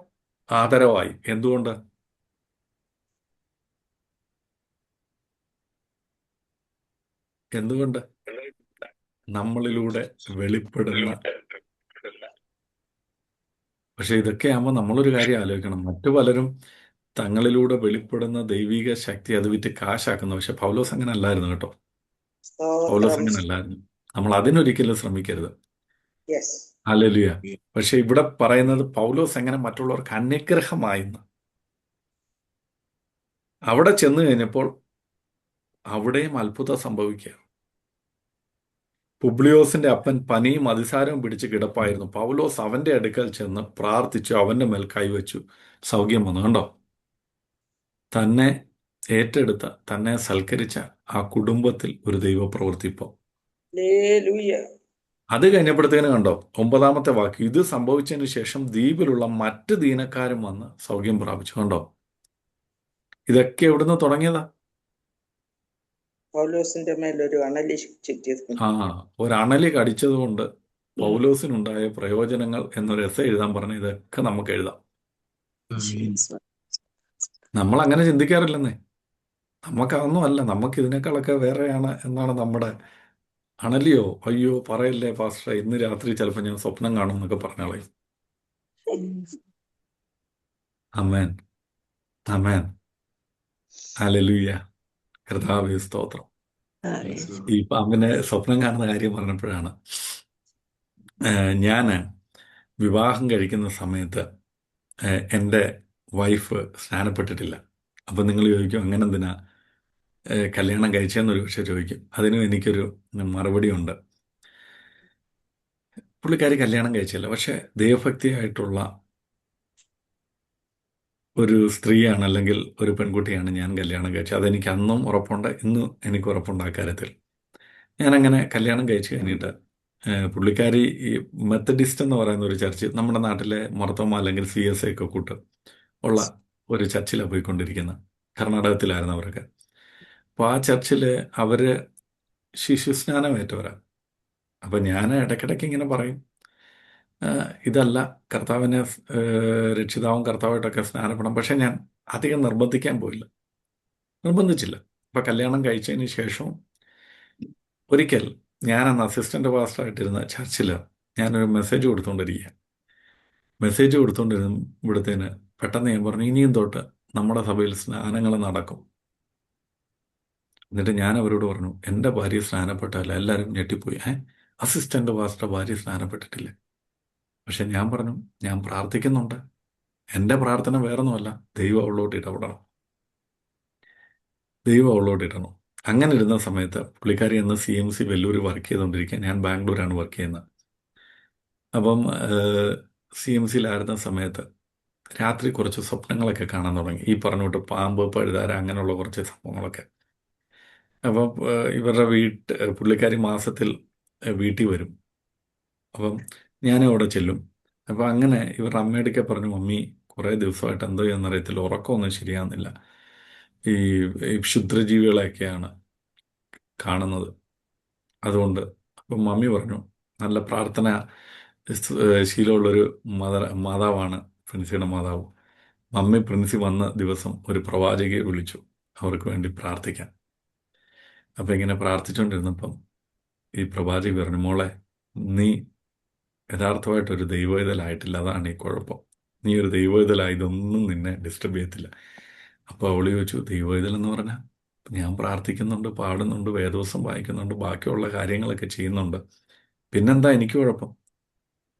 ആദരവായി. എന്തുകൊണ്ട്? നമ്മളിലൂടെ വെളിപ്പെടുന്ന. പക്ഷെ ഇതൊക്കെ ആകുമ്പോൾ നമ്മളൊരു കാര്യം ആലോചിക്കണം, മറ്റു പലരും തങ്ങളിലൂടെ വെളിപ്പെടുന്ന ദൈവിക ശക്തി അത് വിറ്റ് കാശാക്കുന്നു. പക്ഷെ പൗലോസ് അങ്ങനെ അല്ലായിരുന്നു കേട്ടോ. പൗലോസ് അങ്ങനെ അല്ലായിരുന്നു. നമ്മൾ അതിനൊരിക്കലും ശ്രമിക്കരുത്. ഹല്ലേലൂയ. പക്ഷെ ഇവിടെ പറയുന്നത് പൗലോസ് എങ്ങനെ മറ്റുള്ളവർക്ക് അനുഗ്രഹമായിന്ന്. അവിടെ ചെന്ന് കഴിഞ്ഞപ്പോൾ അവിടെയും അത്ഭുതം സംഭവിക്കുക. പുബ്ലിയോസിന്റെ അപ്പൻ പനിയും അതിസാരവും പിടിച്ച് കിടപ്പായിരുന്നു. പൗലോസ് അവന്റെ അടുക്കൽ ചെന്ന് പ്രാർത്ഥിച്ചു, അവന്റെ മേൽ കൈവച്ചു, സൗഖ്യം വന്നു. കണ്ടോ, തന്നെ ഏറ്റെടുത്ത, തന്നെ സൽക്കരിച്ച ആ കുടുംബത്തിൽ ഒരു ദൈവപ്രവൃത്തി. ഇപ്പം അത് കഴിഞ്ഞപ്പോഴത്തേനും കണ്ടോ 9-ാമത്തെ വാക്യം, ഇത് സംഭവിച്ചതിന് ശേഷം ദ്വീപിലുള്ള മറ്റ് ദീനക്കാരും വന്ന് സൗഖ്യം പ്രാപിച്ചു. കണ്ടോ, ഇതൊക്കെ എവിടുന്ന് തുടങ്ങിയതാ? പൗലോസിന്റെ മേലൊരു അണലി ചുറ്റിയത്. ആ ഒരണലി കടിച്ചത് കൊണ്ട് പൗലോസിനുണ്ടായ പ്രയോജനങ്ങൾ എന്നൊരു എസ്സേ എഴുതാൻ പറഞ്ഞ ഇതൊക്കെ നമുക്ക് എഴുതാം. നമ്മൾ അങ്ങനെ ചിന്തിക്കാറില്ലെന്നേ. നമുക്കതൊന്നും അല്ല, നമുക്ക് ഇതിനേക്കാളൊക്കെ വേറെയാണ് എന്നാണ് നമ്മുടെ അണലിയോ. അയ്യോ പറയല്ലേ പാസ്റ്റർ, ഇന്ന് രാത്രി ചിലപ്പോൾ ഞാൻ സ്വപ്നം കാണും എന്നൊക്കെ പറഞ്ഞാളെ. അമേൻ, അമേൻ, ഹല്ലേലൂയ, കർത്താവേ സ്തോത്രം. ഈ പാമ്പിനെ സ്വപ്നം കാണുന്ന കാര്യം പറഞ്ഞപ്പോഴാണ് ഞാൻ വിവാഹം കഴിക്കുന്ന സമയത്ത് എൻ്റെ വൈഫ് സ്നാനപ്പെട്ടിട്ടില്ല. അപ്പം നിങ്ങൾ ചോദിക്കും അങ്ങനെ എന്തിനാ കല്യാണം കഴിച്ചതെന്നൊരു പക്ഷേ ചോദിക്കും. അതിനും എനിക്കൊരു മറുപടി ഉണ്ട്. പുള്ളിക്കാരി കല്യാണം കഴിച്ചില്ല, പക്ഷെ ദൈവഭക്തിയായിട്ടുള്ള ഒരു സ്ത്രീയാണ്, അല്ലെങ്കിൽ ഒരു പെൺകുട്ടിയാണ് ഞാൻ കല്യാണം കഴിച്ചത്. അതെനിക്ക് അന്നും ഉറപ്പുണ്ട്, ഇന്നും എനിക്ക് ഉറപ്പുണ്ട് ആ കാര്യത്തിൽ. ഞാനങ്ങനെ കല്യാണം കഴിച്ച് കഴിഞ്ഞിട്ട് പുള്ളിക്കാരി ഈ മെത്തഡിസ്റ്റ് എന്ന് പറയുന്ന ഒരു ചർച്ച്, നമ്മുടെ നാട്ടിലെ മർത്തോമ അല്ലെങ്കിൽ CSI ഒക്കെ കൂട്ട് ഉള്ള ഒരു ചർച്ചിലാണ് പോയിക്കൊണ്ടിരിക്കുന്നത്. കർണാടകത്തിലായിരുന്നു അവരൊക്കെ. അപ്പോൾ ആ ചർച്ചിൽ അവർ ശിശുസ്നാനമേറ്റവരാ. അപ്പം ഞാൻ ഇടയ്ക്കിടയ്ക്ക് ഇങ്ങനെ പറയും, ഇതല്ല കർത്താവിനെ രക്ഷിതാവും കർത്താവായിട്ടൊക്കെ സ്നാനപ്പെടണം. പക്ഷെ ഞാൻ അധികം നിർബന്ധിച്ചില്ല. അപ്പം കല്യാണം കഴിച്ചതിന് ശേഷം ഒരിക്കൽ ഞാനന്ന് അസിസ്റ്റന്റ് പാസ്റ്ററായിട്ടിരുന്ന ചർച്ചിൽ ഞാനൊരു മെസ്സേജ് കൊടുത്തുകൊണ്ടിരുന്നപ്പോഴത്തേന് പെട്ടെന്ന് ഞാൻ പറഞ്ഞു, ഇനിയും തൊട്ട് നമ്മുടെ സഭയിൽ സ്നാനങ്ങൾ നടക്കും. എന്നിട്ട് ഞാൻ അവരോട് പറഞ്ഞു, എൻ്റെ ഭാര്യ സ്നാനപ്പെട്ടാൽ എല്ലാവരും ഞെട്ടിപ്പോയി. അസിസ്റ്റന്റ് പാസ്റ്റർ ഭാര്യ സ്നാനപ്പെട്ടിട്ടില്ല. പക്ഷെ ഞാൻ പറഞ്ഞു, ഞാൻ പ്രാർത്ഥിക്കുന്നുണ്ട്. എൻ്റെ പ്രാർത്ഥന വേറൊന്നുമല്ല, ദൈവം അവളോട്ട് ഇടണം. അങ്ങനെ ഇരുന്ന സമയത്ത് പുള്ളിക്കാരി അന്ന് CMC വെല്ലൂർ വർക്ക് ചെയ്തുകൊണ്ടിരിക്കുക. ഞാൻ ബാംഗ്ലൂരാണ് വർക്ക് ചെയ്യുന്നത്. അപ്പം CMCയിലായിരുന്ന സമയത്ത് രാത്രി കുറച്ച് സ്വപ്നങ്ങളൊക്കെ കാണാൻ തുടങ്ങി. ഈ പറഞ്ഞോട്ട് പാമ്പ്, പഴുതാര, അങ്ങനെയുള്ള കുറച്ച് സംഭവങ്ങളൊക്കെ. അപ്പം ഇവരുടെ പുള്ളിക്കാരി മാസത്തിൽ വീട്ടിൽ വരും. അപ്പം ഞാനും അവിടെ ചെല്ലും. അപ്പം അങ്ങനെ ഇവരുടെ അമ്മയോടൊക്കെ പറഞ്ഞു, മമ്മി കുറേ ദിവസമായിട്ട് എന്തോ എന്നറിയത്തില്ല, ഉറക്കമൊന്നും ശരിയാകുന്നില്ല, ഈ ക്ഷുദ്രജീവികളെയൊക്കെയാണ് കാണുന്നത്. അതുകൊണ്ട് അപ്പം മമ്മി പറഞ്ഞു, നല്ല പ്രാർത്ഥന ശീലമുള്ളൊരു മാതാവാണ് പ്രിൻസിയുടെ മാതാവ്. പ്രിൻസി വന്ന ദിവസം ഒരു പ്രവാചകയെ വിളിച്ചു അവർക്ക് വേണ്ടി പ്രാർത്ഥിക്കാൻ. അപ്പം ഇങ്ങനെ പ്രാർത്ഥിച്ചുകൊണ്ടിരുന്നപ്പം ഈ പ്രവാചകി പറഞ്ഞു, മോളെ, നീ യഥാർത്ഥമായിട്ടൊരു ദൈവവേദലായിട്ടില്ല, അതാണ് ഈ കുഴപ്പം. നീ ഒരു ദൈവവേദലായതൊന്നും നിന്നെ ഡിസ്റ്റർബ് ചെയ്യത്തില്ല. അപ്പോൾ അവൾ ചോദിച്ചു, ദൈവവേദൽ എന്ന് പറഞ്ഞാൽ ഞാൻ പ്രാർത്ഥിക്കുന്നുണ്ട്, പാടുന്നുണ്ട്, വേദോസം വായിക്കുന്നുണ്ട്, ബാക്കിയുള്ള കാര്യങ്ങളൊക്കെ ചെയ്യുന്നുണ്ട്, പിന്നെന്താ എനിക്ക് കുഴപ്പം?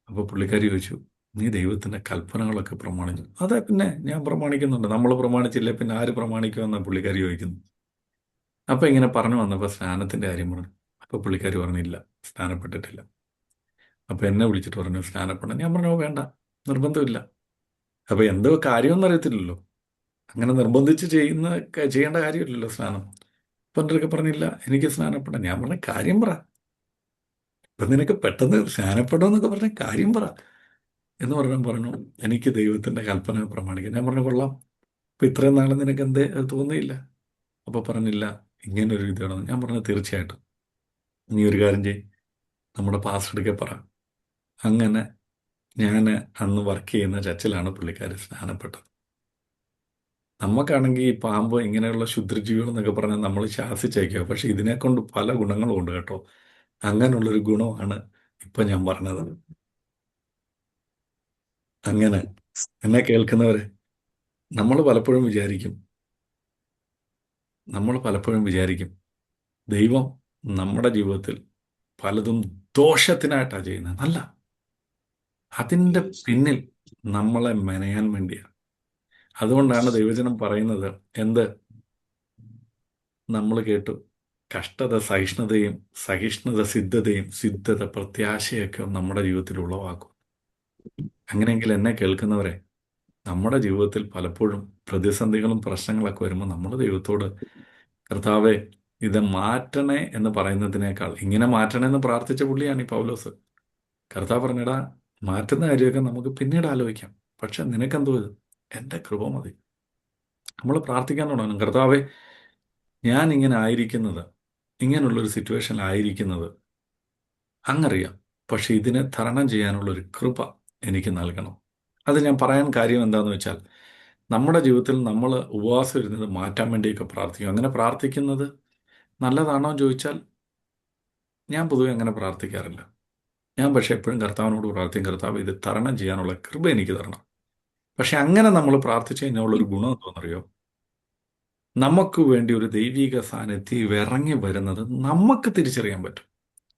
അപ്പോൾ പുള്ളിക്കാരി ചോദിച്ചു, നീ ദൈവത്തിൻ്റെ കൽപ്പനകളൊക്കെ പ്രമാണിച്ചു? അതെ, പിന്നെ ഞാൻ പ്രമാണിക്കുന്നുണ്ട്. നമ്മൾ പ്രമാണിച്ചില്ലേ പിന്നെ ആര് പ്രമാണിക്കുമെന്നാണ് പുള്ളിക്കാരി ചോദിക്കുന്നു. അപ്പം ഇങ്ങനെ പറഞ്ഞു വന്നപ്പോൾ സ്നാനത്തിൻ്റെ കാര്യം പറഞ്ഞു. അപ്പോൾ പുള്ളിക്കാരി പറഞ്ഞില്ല, സ്നാനപ്പെട്ടിട്ടില്ല. അപ്പോൾ എന്നെ വിളിച്ചിട്ട് പറഞ്ഞു സ്നാനപ്പെടണം. ഞാൻ പറഞ്ഞു, വേണ്ട, നിർബന്ധമില്ല. അപ്പോൾ എന്തോ കാര്യമൊന്നും അറിയത്തില്ലല്ലോ, അങ്ങനെ നിർബന്ധിച്ച് ചെയ്യേണ്ട കാര്യമില്ലല്ലോ സ്നാനം. അപ്പം എൻ്റെ പറഞ്ഞില്ല, എനിക്ക് സ്നാനപ്പെടാം. ഞാൻ പറഞ്ഞ കാര്യം പറ, ഇപ്പം നിനക്ക് പെട്ടെന്ന് സ്നാനപ്പെടുമെന്നൊക്കെ പറഞ്ഞ കാര്യം പറ എന്ന് പറഞ്ഞു, എനിക്ക് ദൈവത്തിൻ്റെ കൽപ്പന പ്രമാണിക്കാം. ഞാൻ പറഞ്ഞു, കൊള്ളാം, ഇപ്പം ഇത്രയും നാളെ നിനക്ക് എന്തേ അത് തോന്നിയില്ല? അപ്പോൾ പറഞ്ഞില്ല, ഇങ്ങനൊരു ഇതാണെന്ന്. ഞാൻ പറഞ്ഞു, തീർച്ചയായിട്ടും നീ ഒരു കാര്യം ചെയ്യും, നമ്മുടെ പാസ്റ്റർക്ക് പറ. അങ്ങനെ ഞാൻ അന്ന് വർക്ക് ചെയ്യുന്ന ചർച്ചിലാണ് പുള്ളിക്കാരി സ്നാനപ്പെട്ടത്. നമുക്കാണെങ്കിൽ ഈ പാമ്പ്, ഇങ്ങനെയുള്ള ക്ഷുദ്രജീവികൾ എന്നൊക്കെ പറഞ്ഞാൽ നമ്മൾ ശാസിച്ചേക്കുക. പക്ഷെ ഇതിനെക്കൊണ്ട് പല ഗുണങ്ങളും ഉണ്ട് കേട്ടോ. അങ്ങനെയുള്ളൊരു ഗുണമാണ് ഇപ്പം ഞാൻ പറഞ്ഞത്. അങ്ങനെ എന്നെ കേൾക്കുന്നവരെ, നമ്മൾ പലപ്പോഴും വിചാരിക്കും ദൈവം നമ്മുടെ ജീവിതത്തിൽ പലതും ദോഷത്തിനായിട്ടാണ് ചെയ്യുന്നത്. അല്ല, അതിൻ്റെ പിന്നിൽ നമ്മളെ മെനയാൻ വേണ്ടിയാണ്. അതുകൊണ്ടാണ് ദൈവജനം പറയുന്നത്, നമ്മൾ കേട്ടു, കഷ്ടത സഹിഷ്ണുതയും, സഹിഷ്ണുത സിദ്ധതയും, സിദ്ധത പ്രത്യാശയൊക്കെ നമ്മുടെ ജീവിതത്തിൽ ഉളവാക്കും. അങ്ങനെയെങ്കിൽ എന്നെ കേൾക്കുന്നവരെ, നമ്മുടെ ജീവിതത്തിൽ പലപ്പോഴും പ്രതിസന്ധികളും പ്രശ്നങ്ങളൊക്കെ വരുമ്പോൾ നമ്മൾ ദൈവത്തോട്, കർത്താവെ ഇത് മാറ്റണേ എന്ന് പറയുന്നതിനേക്കാൾ ഇങ്ങനെ മാറ്റണേ എന്ന് പ്രാർത്ഥിച്ച പുള്ളിയാണ് ഈ പൗലോസ്. കർത്താവ് പറഞ്ഞിടാ, മാറ്റുന്ന കാര്യമൊക്കെ നമുക്ക് പിന്നീട് ആലോചിക്കാം, പക്ഷെ നിനക്കെന്തോ ഇത്, എൻ്റെ കൃപ മതി. നമ്മൾ പ്രാർത്ഥിക്കാൻ തുടങ്ങണം, കർത്താവെ ഞാൻ ഇങ്ങനെ ആയിരിക്കുന്നത് ഇങ്ങനെയുള്ളൊരു സിറ്റുവേഷനിലായിരിക്കുന്നത് അങ്ങറിയാം. പക്ഷെ ഇതിനെ തരണം ചെയ്യാനുള്ളൊരു കൃപ എനിക്ക് നൽകണം. അത് ഞാൻ പറയാൻ കാര്യം എന്താണെന്ന് വെച്ചാൽ, നമ്മുടെ ജീവിതത്തിൽ നമ്മൾ ഉപവാസം ഇരുന്നത് മാറ്റാൻ വേണ്ടിയൊക്കെ പ്രാർത്ഥിക്കും. അങ്ങനെ പ്രാർത്ഥിക്കുന്നത് നല്ലതാണോ എന്ന് ചോദിച്ചാൽ, ഞാൻ പൊതുവെ അങ്ങനെ പ്രാർത്ഥിക്കാറില്ല. ഞാൻ പക്ഷെ എപ്പോഴും കർത്താവിനോട് പ്രാർത്ഥിക്കും, കർത്താവ് ഇത് തരണം ചെയ്യാനുള്ള കൃപ എനിക്ക് തരണം. പക്ഷെ അങ്ങനെ നമ്മൾ പ്രാർത്ഥിച്ചു കഴിഞ്ഞാൽ ഉള്ളൊരു ഗുണം എന്താണെന്നറിയോ? നമുക്ക് വേണ്ടി ഒരു ദൈവിക സാന്നിധ്യം ഇറങ്ങി വരുന്നത് നമുക്ക് തിരിച്ചറിയാൻ പറ്റും,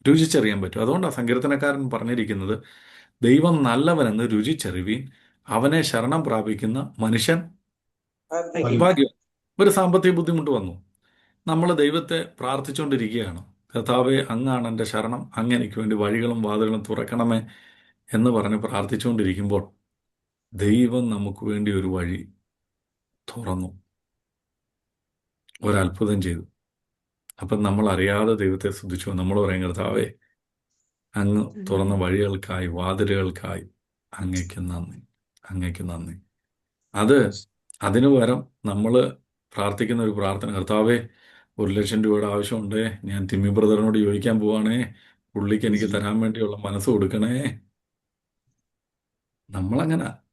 രുചിച്ചറിയാൻ പറ്റും. അതുകൊണ്ടാണ് സങ്കീർത്തനക്കാരൻ പറഞ്ഞിരിക്കുന്നത്, ദൈവം നല്ലവനെന്ന് രുചിച്ചറിവീൻ, അവനെ ശരണം പ്രാപിക്കുന്ന മനുഷ്യൻ ഭാഗ്യം. ഭാഗ്യം. ഒരു സാമ്പത്തിക ബുദ്ധിമുട്ട് വന്നു, നമ്മൾ ദൈവത്തെ പ്രാർത്ഥിച്ചുകൊണ്ടിരിക്കുകയാണ്, കർത്താവെ അങ്ങാണ് എൻ്റെ ശരണം, അങ്ങ് എനിക്ക് വേണ്ടി വഴികളും വാതിലുകളും തുറക്കണമേ എന്ന് പറഞ്ഞ് പ്രാർത്ഥിച്ചുകൊണ്ടിരിക്കുമ്പോൾ ദൈവം നമുക്ക് വേണ്ടി ഒരു വഴി തുറന്നു, ഒരത്ഭുതം ചെയ്തു. അപ്പം നമ്മൾ അറിയാതെ ദൈവത്തെ സ്തുതിച്ചു. നമ്മൾ പറയും, കർത്താവെ അങ്ങ് തുറന്ന വഴികൾക്കായി, വാതിലുകൾക്കായി അങ്ങേക്ക് നന്ദി, അങ്ങേക്ക് നന്ദി. അതിനു പകരം നമ്മൾ പ്രാർത്ഥിക്കുന്ന ഒരു പ്രാർത്ഥന, കർത്താവെ 1,00,000 രൂപയുടെ ആവശ്യമുണ്ടേ, ഞാൻ തിമ്മി ബ്രദറിനോട് ചോദിക്കാൻ പോവാണേ, പുള്ളിക്ക് എനിക്ക് തരാൻ വേണ്ടിയുള്ള മനസ്സ് കൊടുക്കണേ.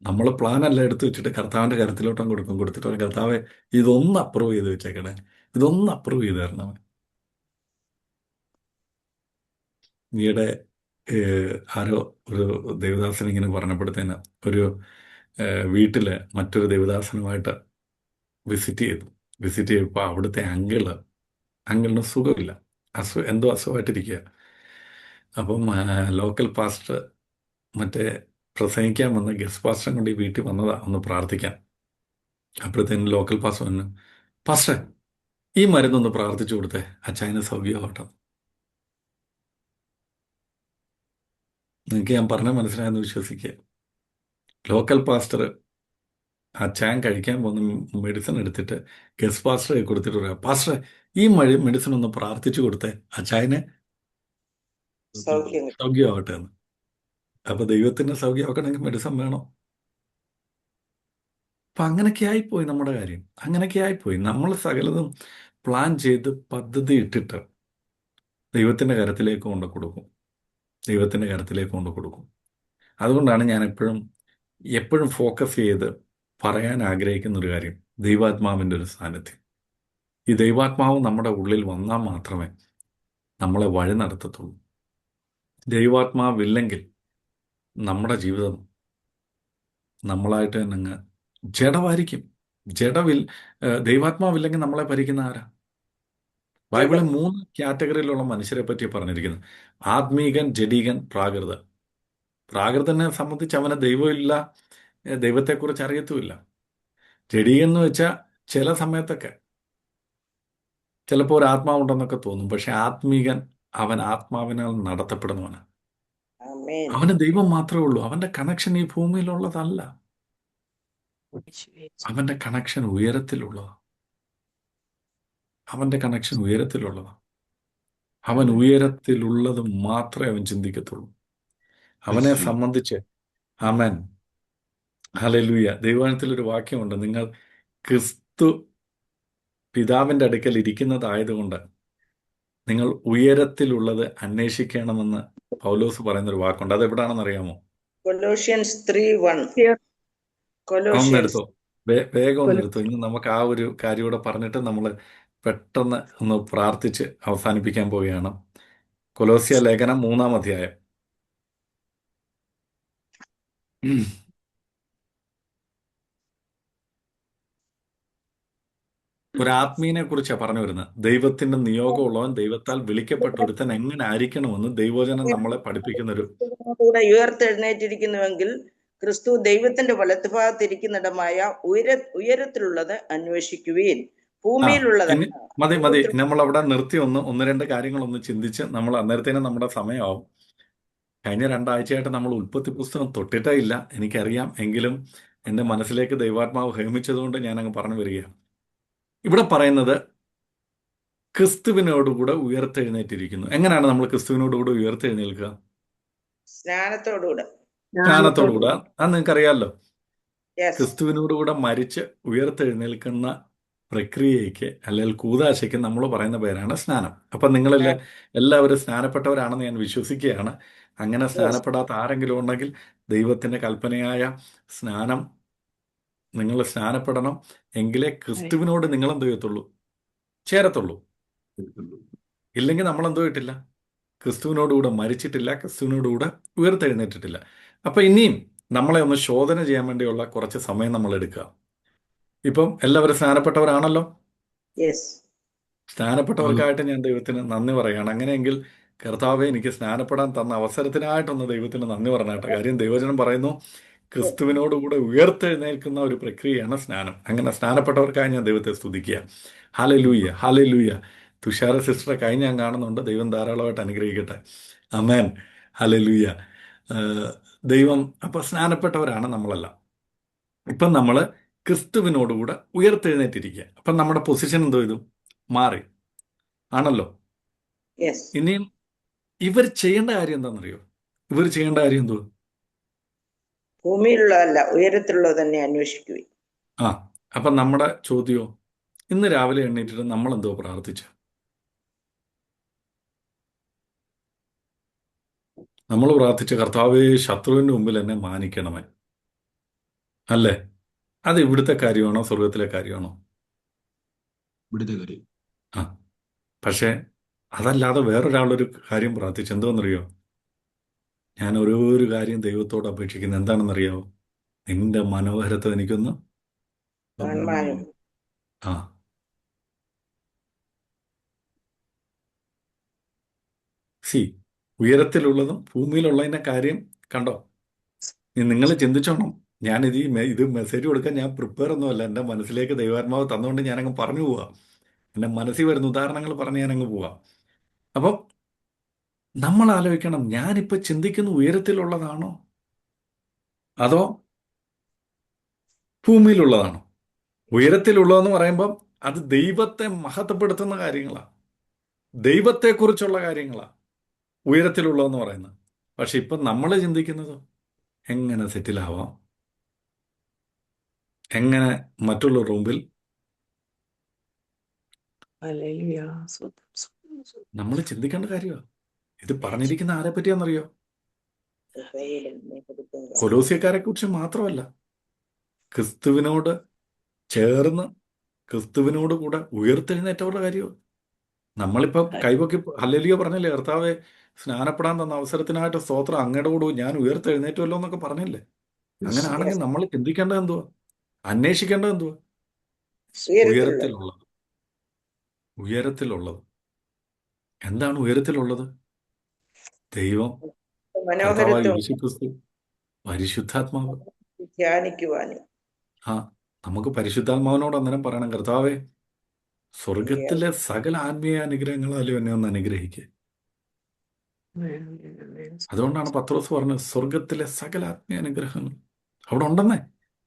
നമ്മൾ പ്ലാനല്ല എടുത്തു വെച്ചിട്ട് കർത്താവിൻ്റെ കരുത്തിലോട്ടം കൊടുത്തിട്ട് പറയും, കർത്താവെ ഇതൊന്ന് അപ്രൂവ് ചെയ്ത് വെച്ചേക്കണേ, ഇതൊന്ന് അപ്രൂവ് ചെയ്ത് തരണമേ. ഈയിടെ ആരോ ഒരു ദേവദാസൻ ഇങ്ങനെ പറഞ്ഞപ്പോഴത്തേന് ഒരു വീട്ടിൽ മറ്റൊരു ദേവദാസനുമായിട്ട് വിസിറ്റ് ചെയ്തപ്പോൾ അവിടുത്തെ അങ്കിളിന് സുഖമില്ല, എന്തോ അസുഖമായിട്ടിരിക്കുക. അപ്പം ലോക്കൽ പാസ്റ്റർ മറ്റേ പ്രസംഗിക്കാൻ വന്ന ഗസ്റ്റ് പാസ്റ്ററും കൊണ്ട് ഈ വീട്ടിൽ വന്നതാ ഒന്ന് പ്രാർത്ഥിക്കാൻ. അപ്പോഴത്തേനും ലോക്കൽ പാസ്റ്റർ പറഞ്ഞു, പാസ്റ്റർ ഈ മരുന്നൊന്ന് പ്രാർത്ഥിച്ചു കൊടുത്തേ, അച്ചായന് സൗഖ്യമാവട്ടെ. നിങ്ങൾക്ക് ഞാൻ പറഞ്ഞ മനസ്സിലായെന്ന് വിശ്വസിക്കുക. ലോക്കൽ പാസ്റ്റർ അച്ചായൻ കഴിക്കാൻ പോകുന്ന മെഡിസിൻ എടുത്തിട്ട് ഗസ്റ്റ് പാസ്റ്ററെ കൊടുത്തിട്ട് പറയാം, പാസ്റ്റർ ഈ മെഡിസിൻ ഒന്ന് പ്രാർത്ഥിച്ചു കൊടുത്തേ, അച്ചായന് സൗഖ്യം. സൗഖ്യമാവട്ടെ എന്ന്. അപ്പൊ ദൈവത്തിന് സൗഖ്യമാക്കണമെങ്കിൽ മെഡിസിൻ വേണം. അപ്പൊ അങ്ങനെയൊക്കെ ആയിപ്പോയി നമ്മുടെ കാര്യം, അങ്ങനെയൊക്കെ ആയിപ്പോയി. നമ്മൾ സകലതും പ്ലാൻ ചെയ്ത് പദ്ധതി ഇട്ടിട്ട് ദൈവത്തിന്റെ കരത്തിലേക്ക് കൊണ്ട് കൊടുക്കും, ദൈവത്തിന്റെ കരത്തിലേക്ക് കൊണ്ട് കൊടുക്കും. അതുകൊണ്ടാണ് ഞാൻ എപ്പോഴും ഫോക്കസ് ചെയ്ത് പറയാൻ ആഗ്രഹിക്കുന്ന ഒരു കാര്യം, ദൈവാത്മാവിൻ്റെ ഒരു സാന്നിധ്യം. ഈ ദൈവാത്മാവ് നമ്മുടെ ഉള്ളിൽ വന്നാൽ മാത്രമേ നമ്മളെ വഴി നടത്തത്തുള്ളൂ. ദൈവാത്മാവില്ലെങ്കിൽ നമ്മുടെ ജീവിതം നമ്മളായിട്ട് തന്നെ അങ്ങ് ജഡമായിരിക്കും. ദൈവാത്മാവില്ലെങ്കിൽ നമ്മളെ ഭരിക്കുന്ന ആരാ? ബൈബിളിൽ 3 കാറ്റഗറിയിലുള്ള മനുഷ്യരെ പറ്റി പറഞ്ഞിരിക്കുന്നത്: ആത്മീകൻ, ജഡീകൻ, പ്രാകൃതൻ. പ്രാകൃതനെ സംബന്ധിച്ച് അവന് ദൈവമില്ല, ദൈവത്തെക്കുറിച്ച് അറിയത്തുമില്ല. ജഡീകൻ എന്ന് വെച്ചാൽ ചില സമയത്തൊക്കെ ചിലപ്പോൾ ഒരു ആത്മാവുണ്ടെന്നൊക്കെ തോന്നും, പക്ഷെ ആത്മീകൻ അവൻ ആത്മാവിനാൽ നടത്തപ്പെടുന്നവന്. ആമേൻ. അവന് ദൈവം മാത്രമേ ഉള്ളൂ. അവന്റെ കണക്ഷൻ ഈ ഭൂമിയിലുള്ളതല്ല, അവന്റെ കണക്ഷൻ ഉയരത്തിലുള്ളതാണ്. അവന്റെ കണക്ഷൻ ഉയരത്തിലുള്ളതാണ്. അവൻ ഉയരത്തിലുള്ളത് മാത്രമേ അവൻ ചിന്തിക്കത്തുള്ളൂ. അവനെ സംബന്ധിച്ച് ആമേൻ, ഹല്ലേലൂയ. ദൈവവചനത്തിലൊരു വാക്യമുണ്ട്, നിങ്ങൾ ക്രിസ്തു പിതാവിന്റെ അടുക്കൽ ഇരിക്കുന്നതായതുകൊണ്ട് നിങ്ങൾ ഉയരത്തിലുള്ളത് അന്വേഷിക്കണമെന്ന് പൗലോസ് പറയുന്നൊരു വാക്കുണ്ട്. അത് എവിടാണെന്ന് അറിയാമോ? കൊലോഷ്യൻസ് 3:1. കൊലോഷ്യൻസ് ഒന്നെടുത്തോ, വേഗം ഒന്നെടുത്തോ. ഇന്ന് നമുക്ക് ആ ഒരു കാര്യം കൂടെ പറഞ്ഞിട്ട് നമ്മൾ പെട്ടെന്ന് ഒന്ന് പ്രാർത്ഥിച്ച് അവസാനിപ്പിക്കാൻ പോവുകയാണ്. കൊലോസ്യ ലേഖനം 3-ാം അധ്യായം. ഒരു ആത്മീയനെ കുറിച്ചാണ് പറഞ്ഞു വരുന്നത്. ദൈവത്തിന്റെ നിയോഗമുള്ളവൻ, ദൈവത്താൽ വിളിക്കപ്പെട്ട ഒരുത്തൻ എങ്ങനെ ആയിരിക്കണമെന്ന് ദൈവവചനം നമ്മളെ പഠിപ്പിക്കുന്നൊരു കൂടെ ഉയർത്തെഴുന്നേറ്റിരിക്കുന്നുവെങ്കിൽ ക്രിസ്തു ദൈവത്തിന്റെ വലത്തുഭാഗത്തിരിക്കുന്നിടമായ ഉയരത്തിലുള്ളത് അന്വേഷിക്കുവീൻ. ഭൂമിയിലുള്ളതല്ല. മതി. നമ്മൾ അവിടെ നിർത്തി ഒന്ന് രണ്ട് കാര്യങ്ങളൊന്ന് ചിന്തിച്ച് നമ്മൾ അന്നേരത്തേനും നമ്മുടെ സമയമാവും. കഴിഞ്ഞ 2 ആഴ്ചയായിട്ട് നമ്മൾ ഉൽപ്പത്തി പുസ്തകം തൊട്ടിട്ടേ ഇല്ല, എനിക്കറിയാം. എങ്കിലും എൻ്റെ മനസ്സിലേക്ക് ദൈവാത്മാവ് ഹേമിച്ചതുകൊണ്ട് ഞാൻ അങ്ങ് പറഞ്ഞു വരികയാണ്. ഇവിടെ പറയുന്നത് ക്രിസ്തുവിനോടുകൂടെ ഉയർത്തെഴുന്നേറ്റിരിക്കുന്നു. എങ്ങനെയാണ് നമ്മൾ ക്രിസ്തുവിനോടുകൂടെ ഉയർത്തെഴുന്നേൽക്കുക? സ്നാനത്തോടുകൂടെ. അത് നിങ്ങൾക്കറിയാമല്ലോ. Yes. ക്രിസ്തുവിനോടുകൂടെ മരിച്ച് ഉയർത്തെഴുന്നേൽക്കുന്ന പ്രക്രിയയ്ക്ക് അല്ലെങ്കിൽ കൂദാശയ്ക്ക് നമ്മൾ പറയുന്ന പേരാണ് സ്നാനം. അപ്പം നിങ്ങളിൽ എല്ലാവരും സ്നാനപ്പെട്ടവരാണെന്ന് ഞാൻ വിശ്വസിക്കുകയാണ്. അങ്ങനെ സ്നാനപ്പെടാത്ത ആരെങ്കിലും ഉണ്ടെങ്കിൽ ദൈവത്തിൻ്റെ കൽപ്പനയായ സ്നാനം നിങ്ങൾ സ്നാനപ്പെടണം. എങ്കിലേ ക്രിസ്തുവിനോട് നിങ്ങൾ എന്ത് ചെയ്യത്തുള്ളൂ? ചേരത്തുള്ളൂ. ഇല്ലെങ്കിൽ നമ്മൾ എന്തോ ഇട്ടില്ല, ക്രിസ്തുവിനോടുകൂടെ മരിച്ചിട്ടില്ല, ക്രിസ്തുവിനോടുകൂടെ ഉയർത്തെഴുന്നേറ്റിട്ടില്ല. അപ്പം ഇനിയും നമ്മളെ ഒന്ന് ശോധന ചെയ്യാൻ വേണ്ടിയുള്ള കുറച്ച് സമയം നമ്മൾ എടുക്കുക. ഇപ്പം എല്ലാവരും സ്നാനപ്പെട്ടവരാണല്ലോ. യെസ്. സ്നാനപ്പെട്ടവർക്കായിട്ട് ഞാൻ ദൈവത്തിന് നന്ദി പറയുകയാണ്. അങ്ങനെയെങ്കിൽ കർത്താവെ, എനിക്ക് സ്നാനപ്പെടാൻ തന്ന അവസരത്തിനായിട്ടൊന്ന് ദൈവത്തിന് നന്ദി പറഞ്ഞാട്ടെ. കാര്യം ദൈവജനം പറയുന്നു, ക്രിസ്തുവിനോടുകൂടെ ഉയർത്തെഴുന്നേൽക്കുന്ന ഒരു പ്രക്രിയയാണ് സ്നാനം. അങ്ങനെ സ്നാനപ്പെട്ടവർക്കായി ഞാൻ ദൈവത്തെ സ്തുതിക്കുക. Hallelujah, hallelujah. തുഷാര സിസ്റ്ററെ കഴിഞ്ഞ് ഞാൻ കാണുന്നുണ്ട്. ദൈവം ധാരാളമായിട്ട് അനുഗ്രഹിക്കട്ടെ. ആമേൻ, ഹല്ലേലൂയ. ദൈവം അപ്പം സ്നാനപ്പെട്ടവരാണ് നമ്മളെല്ലാം. ഇപ്പം നമ്മൾ ക്രിസ്തുവിനോടുകൂടെ ഉയർത്തെഴുന്നേറ്റിരിക്കുക. അപ്പം നമ്മുടെ പൊസിഷൻ എന്തോ ഇതും മാറി ആണല്ലോ. യെസ്. ഇനിയും ഇവർ ചെയ്യേണ്ട കാര്യം എന്താണെന്നറിയോ? ഇവർ ചെയ്യേണ്ട കാര്യം എന്തോ? ഭൂമിയിലുള്ളതല്ല, ഉയരത്തിലുള്ളത് തന്നെ അന്വേഷിക്കുകയും. ആ, അപ്പം നമ്മുടെ ചോദ്യമോ? ഇന്ന് രാവിലെ എണ്ണീറ്റിട്ട് നമ്മൾ എന്തോ പ്രാർത്ഥിച്ചു? നമ്മൾ പ്രാർത്ഥിച്ച കർത്താവേ, ശത്രുവിൻ്റെ മുമ്പിൽ എന്നെ മാനിക്കണമേ, അല്ലേ? അത് ഇവിടുത്തെ കാര്യമാണോ സ്വർഗത്തിലെ കാര്യമാണോ? ഇവിടുത്തെ കാര്യം. ആ, പക്ഷേ അതല്ലാതെ വേറൊരാളൊരു കാര്യം പ്രാർത്ഥിച്ചു. എന്തോന്നറിയോ? ഞാൻ ഓരോ കാര്യം ദൈവത്തോട് അപേക്ഷിക്കുന്നത് എന്താണെന്നറിയാവോ? നിന്റെ മനോഹരത്തെ എനിക്കൊന്ന് കാണുവാനും ആ ഉയരത്തിലുള്ളതും ഭൂമിയിലുള്ളതിൻ്റെ കാര്യം കണ്ടോ? നിങ്ങൾ ചിന്തിച്ചോണം. ഞാനിത് ഇത് മെസ്സേജ് കൊടുക്കാൻ ഞാൻ പ്രിപ്പയർ ഒന്നുമല്ല. എൻ്റെ മനസ്സിലേക്ക് ദൈവാത്മാവ് തന്നുകൊണ്ട് ഞാനങ്ങ് പറഞ്ഞു പോവാം. എൻ്റെ മനസ്സിൽ വരുന്ന ഉദാഹരണങ്ങൾ പറഞ്ഞ് ഞാനങ്ങ് പോവാം. അപ്പം നമ്മൾ ആലോചിക്കണം, ഞാനിപ്പോൾ ചിന്തിക്കുന്ന ഉയരത്തിലുള്ളതാണോ അതോ ഭൂമിയിലുള്ളതാണോ? ഉയരത്തിലുള്ളതെന്ന് പറയുമ്പം അത് ദൈവത്തെ മഹത്വപ്പെടുത്തുന്ന കാര്യങ്ങളാണ്, ദൈവത്തെക്കുറിച്ചുള്ള കാര്യങ്ങളാണ് ഉയരത്തിലുള്ളതെന്ന് പറയുന്നത്. പക്ഷെ ഇപ്പം നമ്മൾ ചിന്തിക്കുന്നത് എങ്ങനെ സെറ്റിലാവാം, എങ്ങനെ മറ്റുള്ളവരുടെ മുമ്പിൽ. നമ്മൾ ചിന്തിക്കേണ്ട കാര്യമാണ്. ഇത് പറഞ്ഞിരിക്കുന്ന ആരെ പറ്റിയാണെന്നറിയോ? കൊലോസ്യക്കാരെ കുറിച്ച് മാത്രമല്ല, ക്രിസ്തുവിനോട് ചേർന്ന് ക്രിസ്തുവിനോട് കൂടെ ഉയർത്തെഴുന്നേറ്റവരുടെ കാര്യമാണ്. നമ്മളിപ്പോൾ കൈവക്കി ഹല്ലേലൂയ പറഞ്ഞില്ലേ? കർത്താവെ, സ്നാനപ്പെടാൻ തന്ന അവസരത്തിനായിട്ട് സ്തോത്രം, അങ്ങയുടെ കൂടെ ഞാൻ ഉയർത്തെഴുന്നേറ്റുമല്ലോ എന്നൊക്കെ പറഞ്ഞില്ലേ? അങ്ങനെയാണെങ്കിൽ നമ്മൾ ചിന്തിക്കേണ്ടത് എന്തുവാ? അന്വേഷിക്കേണ്ടത് എന്തുവാ? ഉയരത്തിലുള്ളത്. ഉയരത്തിലുള്ളത് എന്താണ്? ഉയരത്തിലുള്ളത് ദൈവം, കർത്താവായ മനോഹരത്വം യേശുക്രിസ്തു, പരിശുദ്ധാത്മാവ്. ധ്യാനിക്കുവാനും. ആ, നമുക്ക് പരിശുദ്ധാത്മാവിനോട് അന്നേരം പറയണം, കർത്താവെ, സ്വർഗത്തിലെ സകല ആത്മീയ അനുഗ്രഹങ്ങളാലും എന്നെ ഒന്ന് അനുഗ്രഹിക്കുക. അതുകൊണ്ടാണ് പത്രോസ് പറഞ്ഞത്, സ്വർഗത്തിലെ സകല ആത്മീയ അനുഗ്രഹങ്ങൾ അവിടെ ഉണ്ടെന്നേ.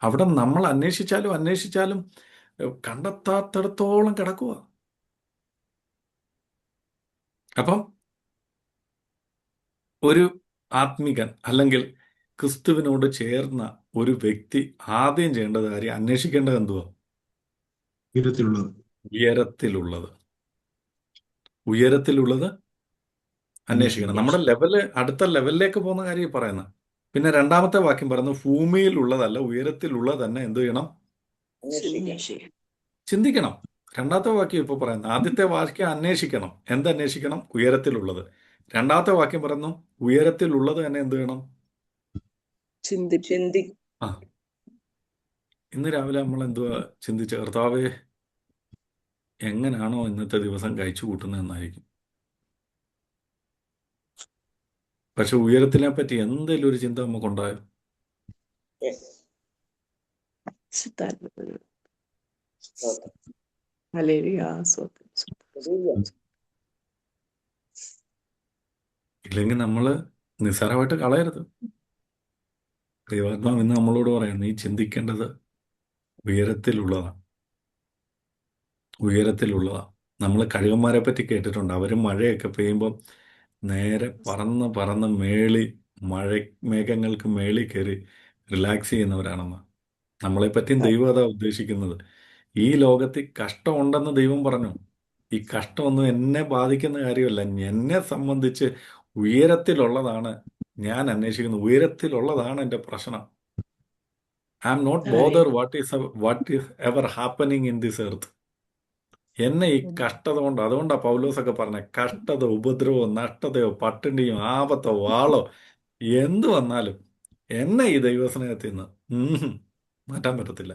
അവിടെ നമ്മൾ അന്വേഷിച്ചാലും അന്വേഷിച്ചാലും കണ്ടെത്താത്തിടത്തോളം കിടക്കുക. അപ്പം ഒരു ആത്മികൻ അല്ലെങ്കിൽ ക്രിസ്തുവിനോട് ചേർന്ന ഒരു വ്യക്തി ആദ്യം ചെയ്യേണ്ടത് കാര്യം, അന്വേഷിക്കേണ്ടത് എന്തുവാ? ഉയരത്തിലുള്ളത്. ഉയരത്തിലുള്ളത്. ഉയരത്തിലുള്ളത് അന്വേഷിക്കണം. നമ്മുടെ ലെവല്, അടുത്ത ലെവലിലേക്ക് പോകുന്ന കാര്യം പറയുന്നത്. പിന്നെ രണ്ടാമത്തെ വാക്യം പറയുന്നത്, ഭൂമിയിലുള്ളതല്ല ഉയരത്തിലുള്ളത് തന്നെ എന്ത് ചെയ്യണം? ചിന്തിക്കണം. രണ്ടാമത്തെ വാക്യം ഇപ്പോൾ പറയുന്നത്, ആദ്യത്തെ വാക്യം അന്വേഷിക്കണം. എന്തന്വേഷിക്കണം? ഉയരത്തിലുള്ളത്. രണ്ടാമത്തെ വാക്യം പറയുന്നു, ഉയരത്തിലുള്ളത് തന്നെ എന്ത് ചെയ്യണം? ചിന്തി. ആ, ഇന്ന് രാവിലെ നമ്മൾ എന്തുവാ ചിന്തിച്ച? കർത്താവേ, എങ്ങനെയാണോ ഇന്നത്തെ ദിവസം കഴിച്ചു കൂട്ടുന്നതെന്നായിരിക്കും. പക്ഷെ ഉയരത്തിനെ പറ്റി എന്തെങ്കിലും ഒരു ചിന്ത നമുക്കുണ്ടായോ? ഇല്ലെങ്കിൽ നമ്മൾ നിസ്സാരമായിട്ട് കളയരുത്. ദൈവാത്മാവ് ഇന്ന് നമ്മളോട് പറയാം, നീ ചിന്തിക്കേണ്ടത് ഉയരത്തിലുള്ളതാണ്. ഉയരത്തിലുള്ളതാണ്. നമ്മൾ കഴുകന്മാരെ പറ്റി കേട്ടിട്ടുണ്ട്. അവർ മഴയൊക്കെ പെയ്യുമ്പം നേരെ പറന്ന് പറന്ന് മഴ മേഘങ്ങൾക്ക് മേളിൽ കയറി റിലാക്സ് ചെയ്യുന്നവരാണെന്ന്. നമ്മളെപ്പറ്റിയും ദൈവം അതാ ഉദ്ദേശിക്കുന്നത്. ഈ ലോകത്തിൽ കഷ്ടമുണ്ടെന്ന് ദൈവം പറഞ്ഞു. ഈ കഷ്ടമൊന്നും എന്നെ ബാധിക്കുന്ന കാര്യമല്ല. എന്നെ സംബന്ധിച്ച് ഉയരത്തിലുള്ളതാണ് ഞാൻ അന്വേഷിക്കുന്നത്. ഉയരത്തിലുള്ളതാണ് എൻ്റെ പ്രശ്നം. I am not bother what is ever happening in this earth. എന്നെ ഈ കഷ്ടത കൊണ്ട്, അതുകൊണ്ടാണ് പൗലോസൊക്കെ പറഞ്ഞത്, കഷ്ടത, ഉപദ്രവമോ, നഷ്ടതയോ, പട്ടിണിയോ, ആപത്തോ, വാളോ എന്ത് വന്നാലും എന്നെ ഈ ദൈവസ്നേഹത്തിൽ നിന്ന് മാറ്റാൻ പറ്റത്തില്ല.